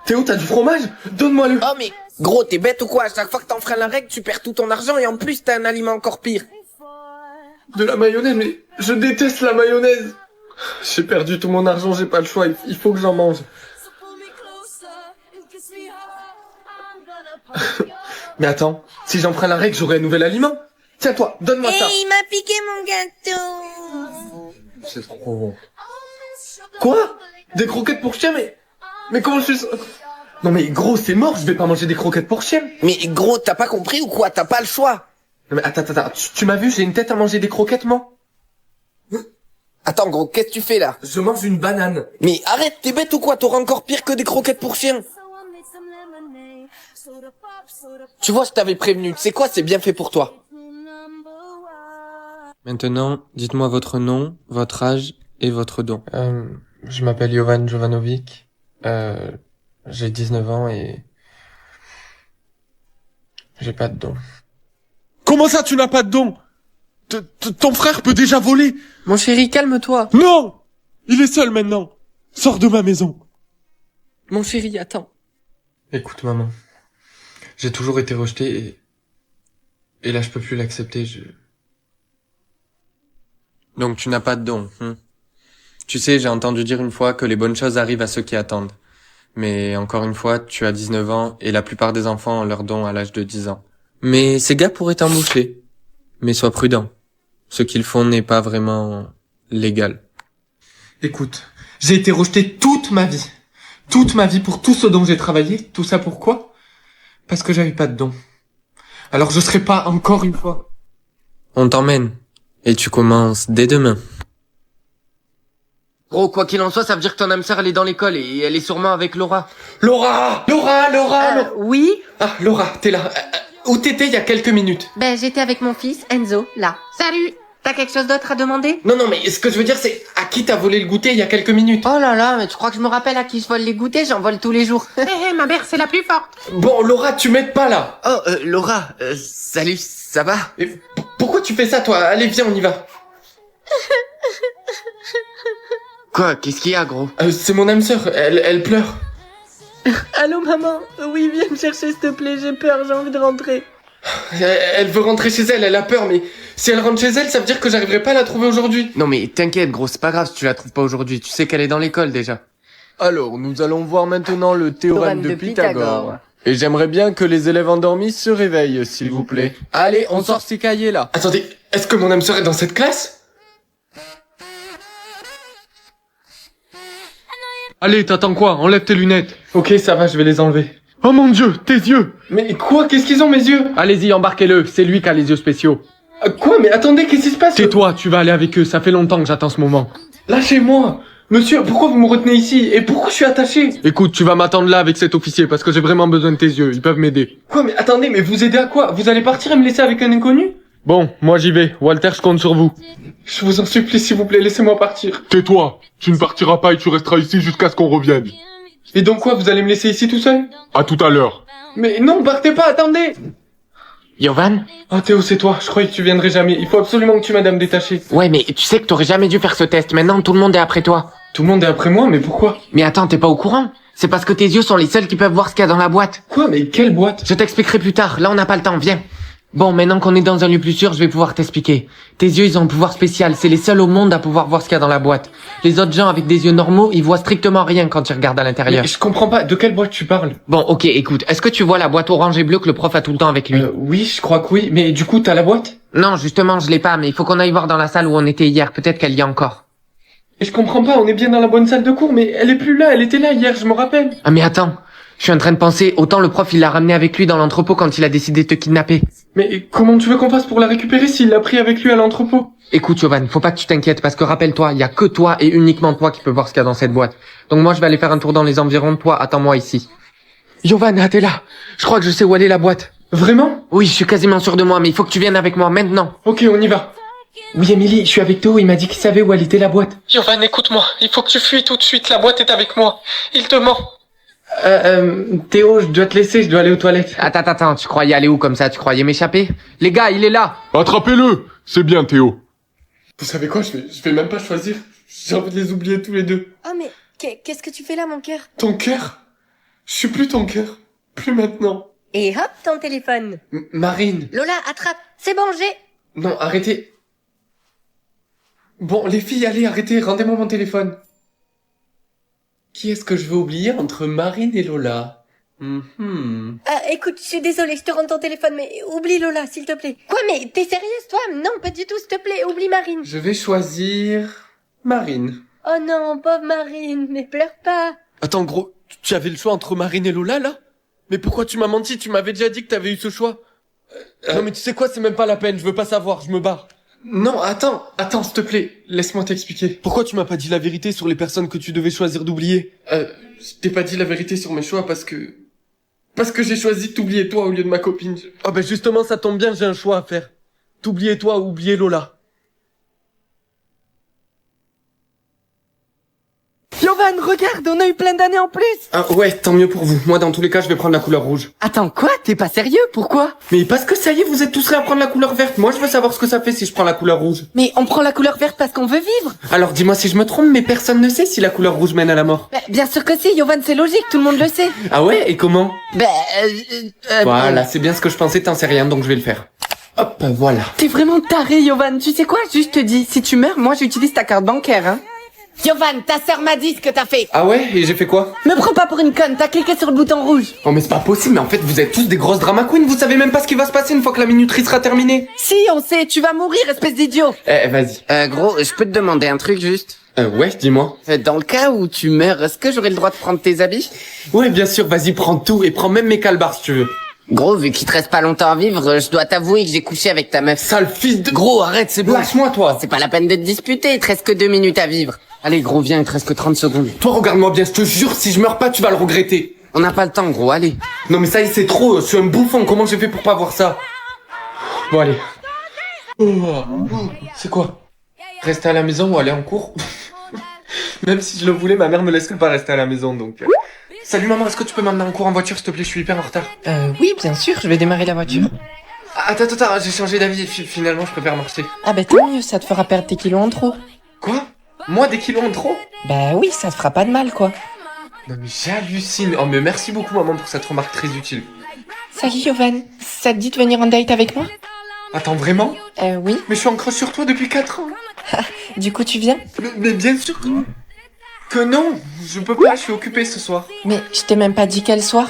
Théo, t'as du fromage? Donne-moi-le. Oh mais, gros, t'es bête ou quoi? À chaque fois que t'enfreins la règle, tu perds tout ton argent et en plus t'as un aliment encore pire. De la mayonnaise, mais je déteste la mayonnaise. J'ai perdu tout mon argent, j'ai pas le choix, il faut que j'en mange. Mais attends, si j'enfreins la règle, j'aurai un nouvel aliment. Tiens toi, donne-moi ça. Il m'a piqué mon gâteau. C'est trop bon. Quoi? Des croquettes pour chien, mais comment je suis... Non mais gros, c'est mort, je vais pas manger des croquettes pour chien. Mais gros, t'as pas compris ou quoi? T'as pas le choix. Non mais attends, tu m'as vu, j'ai une tête à manger des croquettes, moi? Attends gros, qu'est-ce que tu fais là? Je mange une banane. Mais arrête, t'es bête ou quoi? T'auras encore pire que des croquettes pour chien. Tu vois, je t'avais prévenu, tu sais quoi, c'est bien fait pour toi. Maintenant, dites-moi votre nom, votre âge et votre don. Je m'appelle Jovan Jovanovic. J'ai 19 ans et... j'ai pas de don. Comment ça, tu n'as pas de don? Ton frère peut déjà voler. Mon chéri, calme-toi. Non! Il est seul maintenant. Sors de ma maison. Mon chéri, attends. Écoute maman, j'ai toujours été rejeté et là je peux plus l'accepter, Donc tu n'as pas de don, Tu sais, j'ai entendu dire une fois que les bonnes choses arrivent à ceux qui attendent. Mais encore une fois, tu as 19 ans et la plupart des enfants ont leur don à l'âge de 10 ans. Mais ces gars pourraient t'embaucher. Mais sois prudent. Ce qu'ils font n'est pas vraiment légal. Écoute, j'ai été rejeté toute ma vie. Toute ma vie pour tout ce dont j'ai travaillé. Tout ça pourquoi? Parce que j'avais pas de don. Alors je serai pas encore une fois. On t'emmène. Et tu commences dès demain. Gros, quoi qu'il en soit, ça veut dire que ton âme sœur elle est dans l'école et elle est sûrement avec Laura. Laura! Oui? Ah, Laura, t'es là. Où t'étais il y a quelques minutes? Ben j'étais avec mon fils, Enzo, là. Salut! T'as quelque chose d'autre à demander? Non, mais ce que je veux dire, c'est à qui t'as volé le goûter il y a quelques minutes? Oh là là, mais tu crois que je me rappelle à qui je vole les goûters? J'en vole tous les jours. Ma mère, c'est la plus forte. Bon, Laura, tu m'aides pas là. Oh, Laura, salut, ça va? Et pourquoi tu fais ça, toi? Allez, viens, on y va. Quoi? Qu'est-ce qu'il y a, gros? C'est mon âme sœur, elle pleure. Allô maman? Oui, viens me chercher s'il te plaît, j'ai peur, j'ai envie de rentrer. Elle veut rentrer chez elle, elle a peur, mais si elle rentre chez elle, ça veut dire que j'arriverai pas à la trouver aujourd'hui. Non mais t'inquiète gros, c'est pas grave si tu la trouves pas aujourd'hui, tu sais qu'elle est dans l'école déjà. Alors, nous allons voir maintenant le théorème de Pythagore. Et j'aimerais bien que les élèves endormis se réveillent, s'il vous plaît. Allez, on sort ces cahiers là. Attendez, est-ce que mon âme sœur est dans cette classe? Allez, t'attends quoi? Enlève tes lunettes. Ok, ça va, je vais les enlever. Oh mon dieu, tes yeux! Mais quoi? Qu'est-ce qu'ils ont, mes yeux? Allez-y, embarquez-le, c'est lui qui a les yeux spéciaux. Quoi? Mais attendez, qu'est-ce qui se passe? Tais-toi, tu vas aller avec eux, ça fait longtemps que j'attends ce moment. Lâchez-moi! Monsieur, pourquoi vous me retenez ici? Et pourquoi je suis attaché? Écoute, tu vas m'attendre là avec cet officier parce que j'ai vraiment besoin de tes yeux, ils peuvent m'aider. Quoi? Mais attendez, mais vous aidez à quoi? Vous allez partir et me laisser avec un inconnu? Bon, moi j'y vais, Walter, je compte sur vous. Je vous en supplie, s'il vous plaît, laissez-moi partir. Tais-toi. Tu ne partiras pas et tu resteras ici jusqu'à ce qu'on revienne. Et donc quoi, vous allez me laisser ici tout seul? À tout à l'heure. Mais non, partez pas, attendez! Yovan? Oh Théo, c'est toi, je croyais que tu viendrais jamais. Il faut absolument que tu m'aides à me détacher. Ouais, mais tu sais que t'aurais jamais dû faire ce test. Maintenant, tout le monde est après toi. Tout le monde est après moi, mais pourquoi? Mais attends, t'es pas au courant? C'est parce que tes yeux sont les seuls qui peuvent voir ce qu'il y a dans la boîte. Quoi? Mais quelle boîte? Je t'expliquerai plus tard. Là, on n'a pas le temps. Viens. Bon, maintenant qu'on est dans un lieu plus sûr, je vais pouvoir t'expliquer. Tes yeux, ils ont un pouvoir spécial. C'est les seuls au monde à pouvoir voir ce qu'il y a dans la boîte. Les autres gens avec des yeux normaux, ils voient strictement rien quand ils regardent à l'intérieur. Mais je comprends pas, de quelle boîte tu parles? Bon, ok, écoute. Est-ce que tu vois la boîte orange et bleue que le prof a tout le temps avec lui? Oui, je crois que oui. Mais du coup, t'as la boîte? Non, justement, je l'ai pas, mais il faut qu'on aille voir dans la salle où on était hier. Peut-être qu'elle y est encore. Et je comprends pas, on est bien dans la bonne salle de cours, mais elle est plus là, elle était là hier, je me rappelle. Ah mais attends, je suis en train de penser, autant le prof il l'a ramené avec lui dans l'entrepôt quand il a décidé de te kidnapper. Mais comment tu veux qu'on fasse pour la récupérer s'il l'a pris avec lui à l'entrepôt? Écoute Yovan, faut pas que tu t'inquiètes parce que rappelle-toi, il y a que toi et uniquement toi qui peux voir ce qu'il y a dans cette boîte. Donc moi je vais aller faire un tour dans les environs, toi attends-moi ici. Yovan, ah, t'es là. Je crois que je sais où aller la boîte. Vraiment? Oui, je suis quasiment sûr de moi, mais il faut que tu viennes avec moi maintenant. Ok, on y va. Oui, Émilie, je suis avec Théo, il m'a dit qu'il savait où elle était la boîte. Yovan, écoute-moi, il faut que tu fuis tout de suite, la boîte est avec moi. Il te ment. Théo, je dois te laisser, je dois aller aux toilettes. Attends, tu croyais aller où comme ça? Tu croyais m'échapper? Les gars, il est là. Attrapez-le! C'est bien, Théo. Vous savez quoi, je vais même pas choisir. J'ai envie de les oublier tous les deux. Oh mais, qu'est-ce que tu fais là, mon cœur? Ton cœur? Je suis plus ton cœur. Plus maintenant. Et hop, ton téléphone. Marine. Lola, attrape. C'est bon, j'ai. Non, arrêtez. Bon, les filles, allez, arrêtez, rendez-moi mon téléphone. Qui est-ce que je veux oublier entre Marine et Lola? Écoute, je suis désolée, je te rends ton téléphone, mais oublie Lola, s'il te plaît. Quoi, mais t'es sérieuse, toi? Non, pas du tout, s'il te plaît, oublie Marine. Je vais choisir Marine. Oh non, pauvre Marine, mais pleure pas. Attends, gros, tu avais le choix entre Marine et Lola, là? Mais pourquoi tu m'as menti? Tu m'avais déjà dit que t'avais eu ce choix. Non mais tu sais quoi, c'est même pas la peine, je veux pas savoir, je me barre. Non, attends, s'il te plaît, laisse-moi t'expliquer. Pourquoi tu m'as pas dit la vérité sur les personnes que tu devais choisir d'oublier? Je t'ai pas dit la vérité sur mes choix parce que j'ai choisi de t'oublier toi au lieu de ma copine. Ah ben justement, ça tombe bien, j'ai un choix à faire. T'oublier toi ou oublier Lola. Yovan, regarde, on a eu plein d'années en plus. Ah ouais, tant mieux pour vous. Moi, dans tous les cas, je vais prendre la couleur rouge. Attends, quoi? T'es pas sérieux? Pourquoi? Mais parce que ça y est, vous êtes tous prêts à prendre la couleur verte. Moi, je veux savoir ce que ça fait si je prends la couleur rouge. Mais on prend la couleur verte parce qu'on veut vivre. Alors dis-moi si je me trompe, mais personne ne sait si la couleur rouge mène à la mort. Bah, bien sûr que si, Yovan, c'est logique, tout le monde le sait. Ah ouais, et comment? Bah, Voilà, c'est bien ce que je pensais, t'en sais rien, donc je vais le faire. Hop, voilà. T'es vraiment taré, Yovan. Tu sais quoi? Juste te dis, si tu meurs, moi j'utilise ta carte bancaire, hein. Yovan, ta sœur m'a dit ce que t'as fait. Ah ouais, et j'ai fait quoi? Me prends pas pour une conne, t'as cliqué sur le bouton rouge. Oh mais c'est pas possible, mais en fait vous êtes tous des grosses drama queens, vous savez même pas ce qui va se passer une fois que la minuterie sera terminée. Si, on sait, tu vas mourir, espèce d'idiot. Vas-y. Gros, je peux te demander un truc juste? Ouais, dis-moi. Dans le cas où tu meurs, est-ce que j'aurai le droit de prendre tes habits? Ouais, bien sûr, vas-y, prends tout, et prends même mes calbars si tu veux. Gros, vu qu'il te reste pas longtemps à vivre, je dois t'avouer que j'ai couché avec ta meuf. Sale fils de... Gros, arrête, c'est bon. Lâche-moi, toi. C'est pas la peine de te disputer, il te reste que 2 minutes à vivre. Allez, gros, viens, il te reste que 30 secondes. Toi, regarde-moi bien, je te jure, si je meurs pas, tu vas le regretter. On n'a pas le temps, gros, allez. Non mais ça y est, c'est trop, je suis un bouffon, comment j'ai fait pour pas voir ça? Bon, allez. C'est quoi? Rester à la maison ou aller en cours? Même si je le voulais, ma mère me laisserait pas rester à la maison, donc... Salut maman, est-ce que tu peux m'emmener en cours en voiture, s'il te plaît, je suis hyper en retard. Oui, bien sûr, je vais démarrer la voiture. Attends, j'ai changé d'avis, finalement je préfère marcher. Ah bah tant mieux, ça te fera perdre tes kilos en trop. Quoi? Moi, des kilos en trop? Bah oui, ça te fera pas de mal, quoi. Non mais j'hallucine. Oh mais merci beaucoup maman pour cette remarque très utile. Salut Yovan, ça te dit de venir en date avec moi? Attends, vraiment? Oui. Mais je suis en crush sur toi depuis 4 ans. Du coup, tu viens? Mais bien sûr que non, je peux pas, je suis occupé ce soir. Mais je t'ai même pas dit quel soir?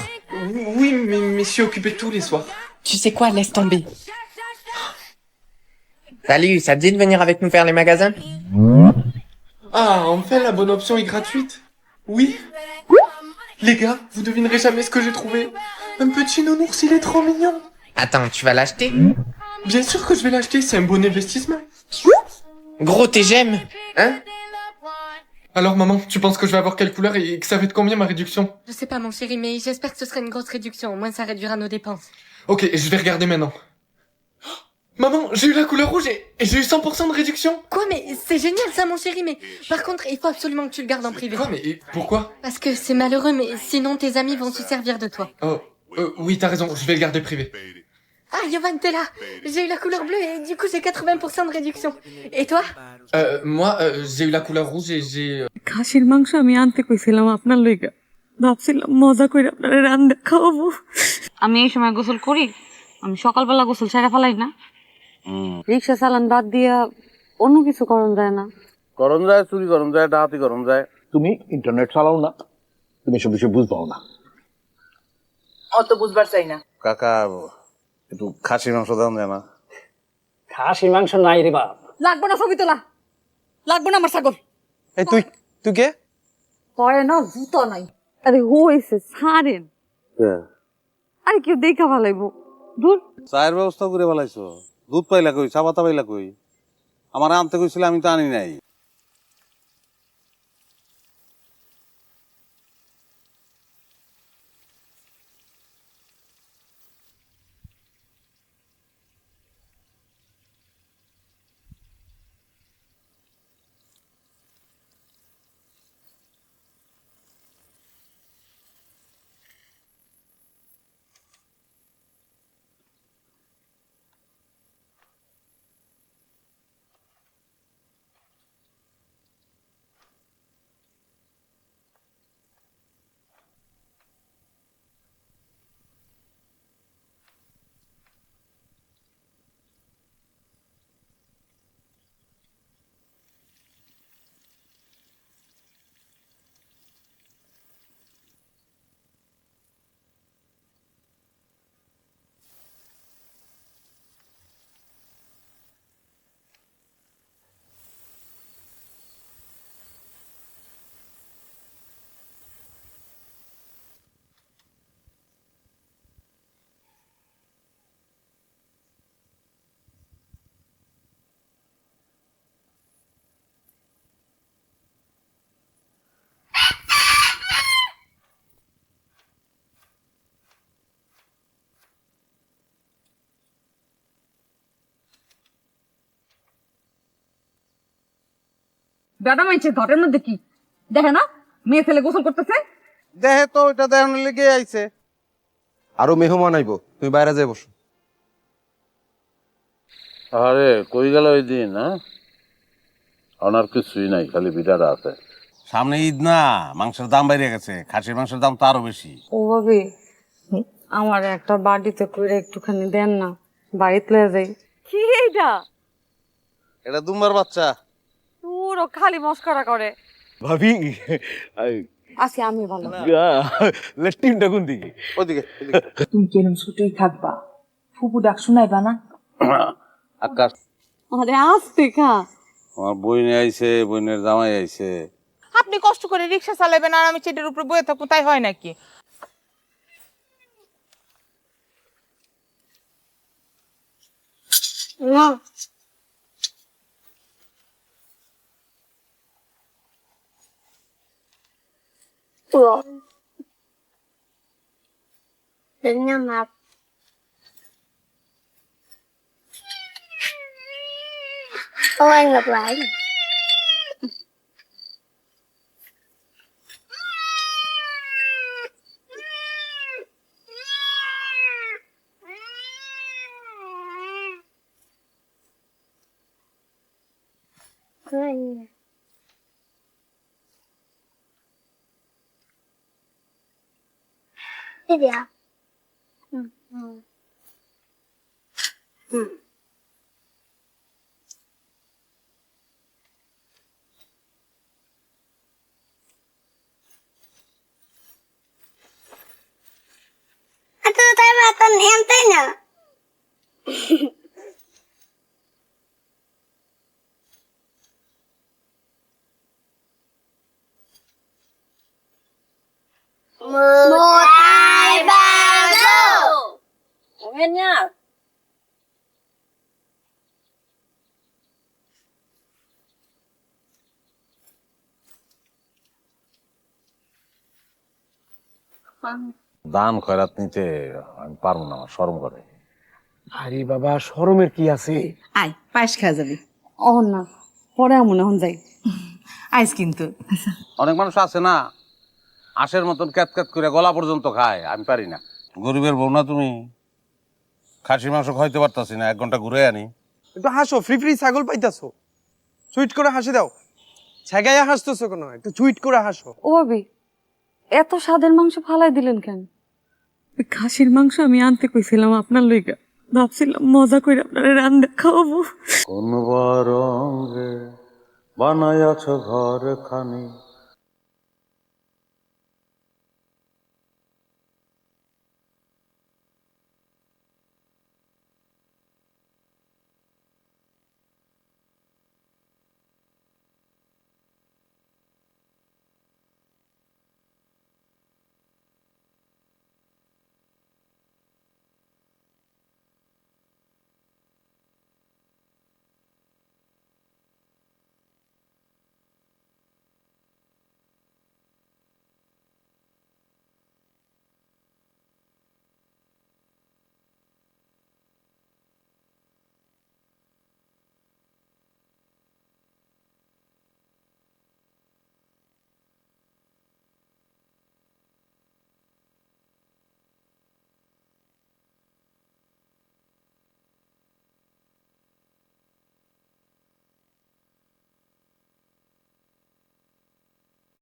Oui, mais je suis occupé tous les soirs. Tu sais quoi, laisse tomber. Salut, ça te dit de venir avec nous faire les magasins? Ah, enfin la bonne option est gratuite. Oui. Les gars, vous devinerez jamais ce que j'ai trouvé. Un petit nounours, il est trop mignon. Attends, tu vas l'acheter? Bien sûr que je vais l'acheter, c'est un bon investissement. Gros, t'es j'aime. Hein? Alors maman, tu penses que je vais avoir quelle couleur et que ça va être combien ma réduction? Je sais pas, mon chéri, mais j'espère que ce sera une grosse réduction. Au moins, ça réduira nos dépenses. Ok, je vais regarder maintenant. Maman, j'ai eu la couleur rouge et j'ai eu 100% de réduction. Quoi, mais c'est génial ça, mon chéri, mais par contre, il faut absolument que tu le gardes en privé. Quoi, mais pourquoi? Parce que c'est malheureux, mais sinon tes amis vont se servir de toi. Oh, Oui, t'as raison, je vais le garder privé. Ah, Yovan, t'es là. J'ai eu la couleur bleue et du coup j'ai 80% de réduction. Et toi? Moi, j'ai eu la couleur rouge et j'ai... খাসির মাংস আমি আনতে কইছিলাম আপনার লইগা ভাবছিলাম মজা করে আপনারা রান্না খাওয়াবো আমি এই সময় গোসল করি আমি সকালবেলা গোসল সেরে ফেলাই না রিক্সা চালান বাদ দিয়া অন্য কিছু করন যায় না করন যায় চুরি করন যায় ডাকাতি করন যায় তুমি ইন্টারনেট চালাও না তুমি সব বিষয় বুঝবাও না অত বুঝবার চাই না কাকা একটু খাসির মাংস দাম যায় না খাসির মাংস নাই রে বাপ লাগবো না ছবি তোলা লাগবো না আমার ছাগল এই তুই তুই কে পরে না জুতো নাই আরে হইছে ছাড়েন আরে কেউ দেখা ভালাইবো দূর চায়ের ব্যবস্থা করে ফেলাইছো দুধ পাইলা কই চা পাতা পাইলা কই আমার আনতে কইছিল আমি তো আনি নাই বেটা মাইছে ঘরের মধ্যে কি দেখে না মেয়ে ছেলে গোসল করতেছে দেহে তো ওইটা দেখানোর লেগে আইছে আরো মেহমান আইবো তুমি বাইরে যাই বসো আরে কই গেল ওই দিন হ্যাঁ ওনার কিছুই নাই খালি বিটাটা আছে সামনে ঈদ না মাংসের দাম বাইরে গেছে খাসির মাংসের দাম তো আরো বেশি ও ভাবি আমার একটা বাড়িতে করে একটুখানি দেন না বাড়িতে লয়ে যাই কি এইটা এটা দুম্বার বাচ্চা পুরো খালি মস্করা করে ভাবি আছি আমি ভালো লেফটিনটা কোন দিকে ওদিকে তুমি কেরম ছুটেই থাকবা ফুপু ডাক শুনাইবা না আকাশ আরে আসতে খা আমার বইনে আইছে বইনের জামাই আইছে আপনি কষ্ট করে রিক্সা চালাবেন আর আমি চেটের উপরে বয়ে থাকবো তাই হয় নাকি না Đừng mập. Cô ăn lặp lại. Cô ăn. Cái gì ạ? Aku tay batan em tay nè. Một hai ba go. Nguyên nha. দান খয়রাত নিতে আমি পারবো না, আমার শরম করে। আরে বাবা শরমের কি আছে? আয় পায়েস খাওয়া যাবে। ও না পরে মনে হন যাই আইস কিন্তু অনেক মানুষ আছে না আশের মতন ক্যাত ক্যাত করে গলা পর্যন্ত খায়, আমি পারি না। গরিবের বউ না তুমি? খাসি মাংস খাইতে পারতাছি না, 1 ঘন্টা ঘুরে আনি। একটু হাসো, ফ্রি ফ্রি ছাগল পাইতাছো। সুইট করে হাসি দাও। ছেগাইয়া হাসতেছো কেন? একটু সুইট করে হাসো। ও ভাবি, এত স্বাদের মাংস ফালাই দিলেন কেন? খাসির মাংস আমি আনতে কইছিলাম আপনার লইগা, ভাবছিলাম মজা করে আপনারা রান্না খাওয়াবো। কোন রঙে বানায়াছ ঘর খানি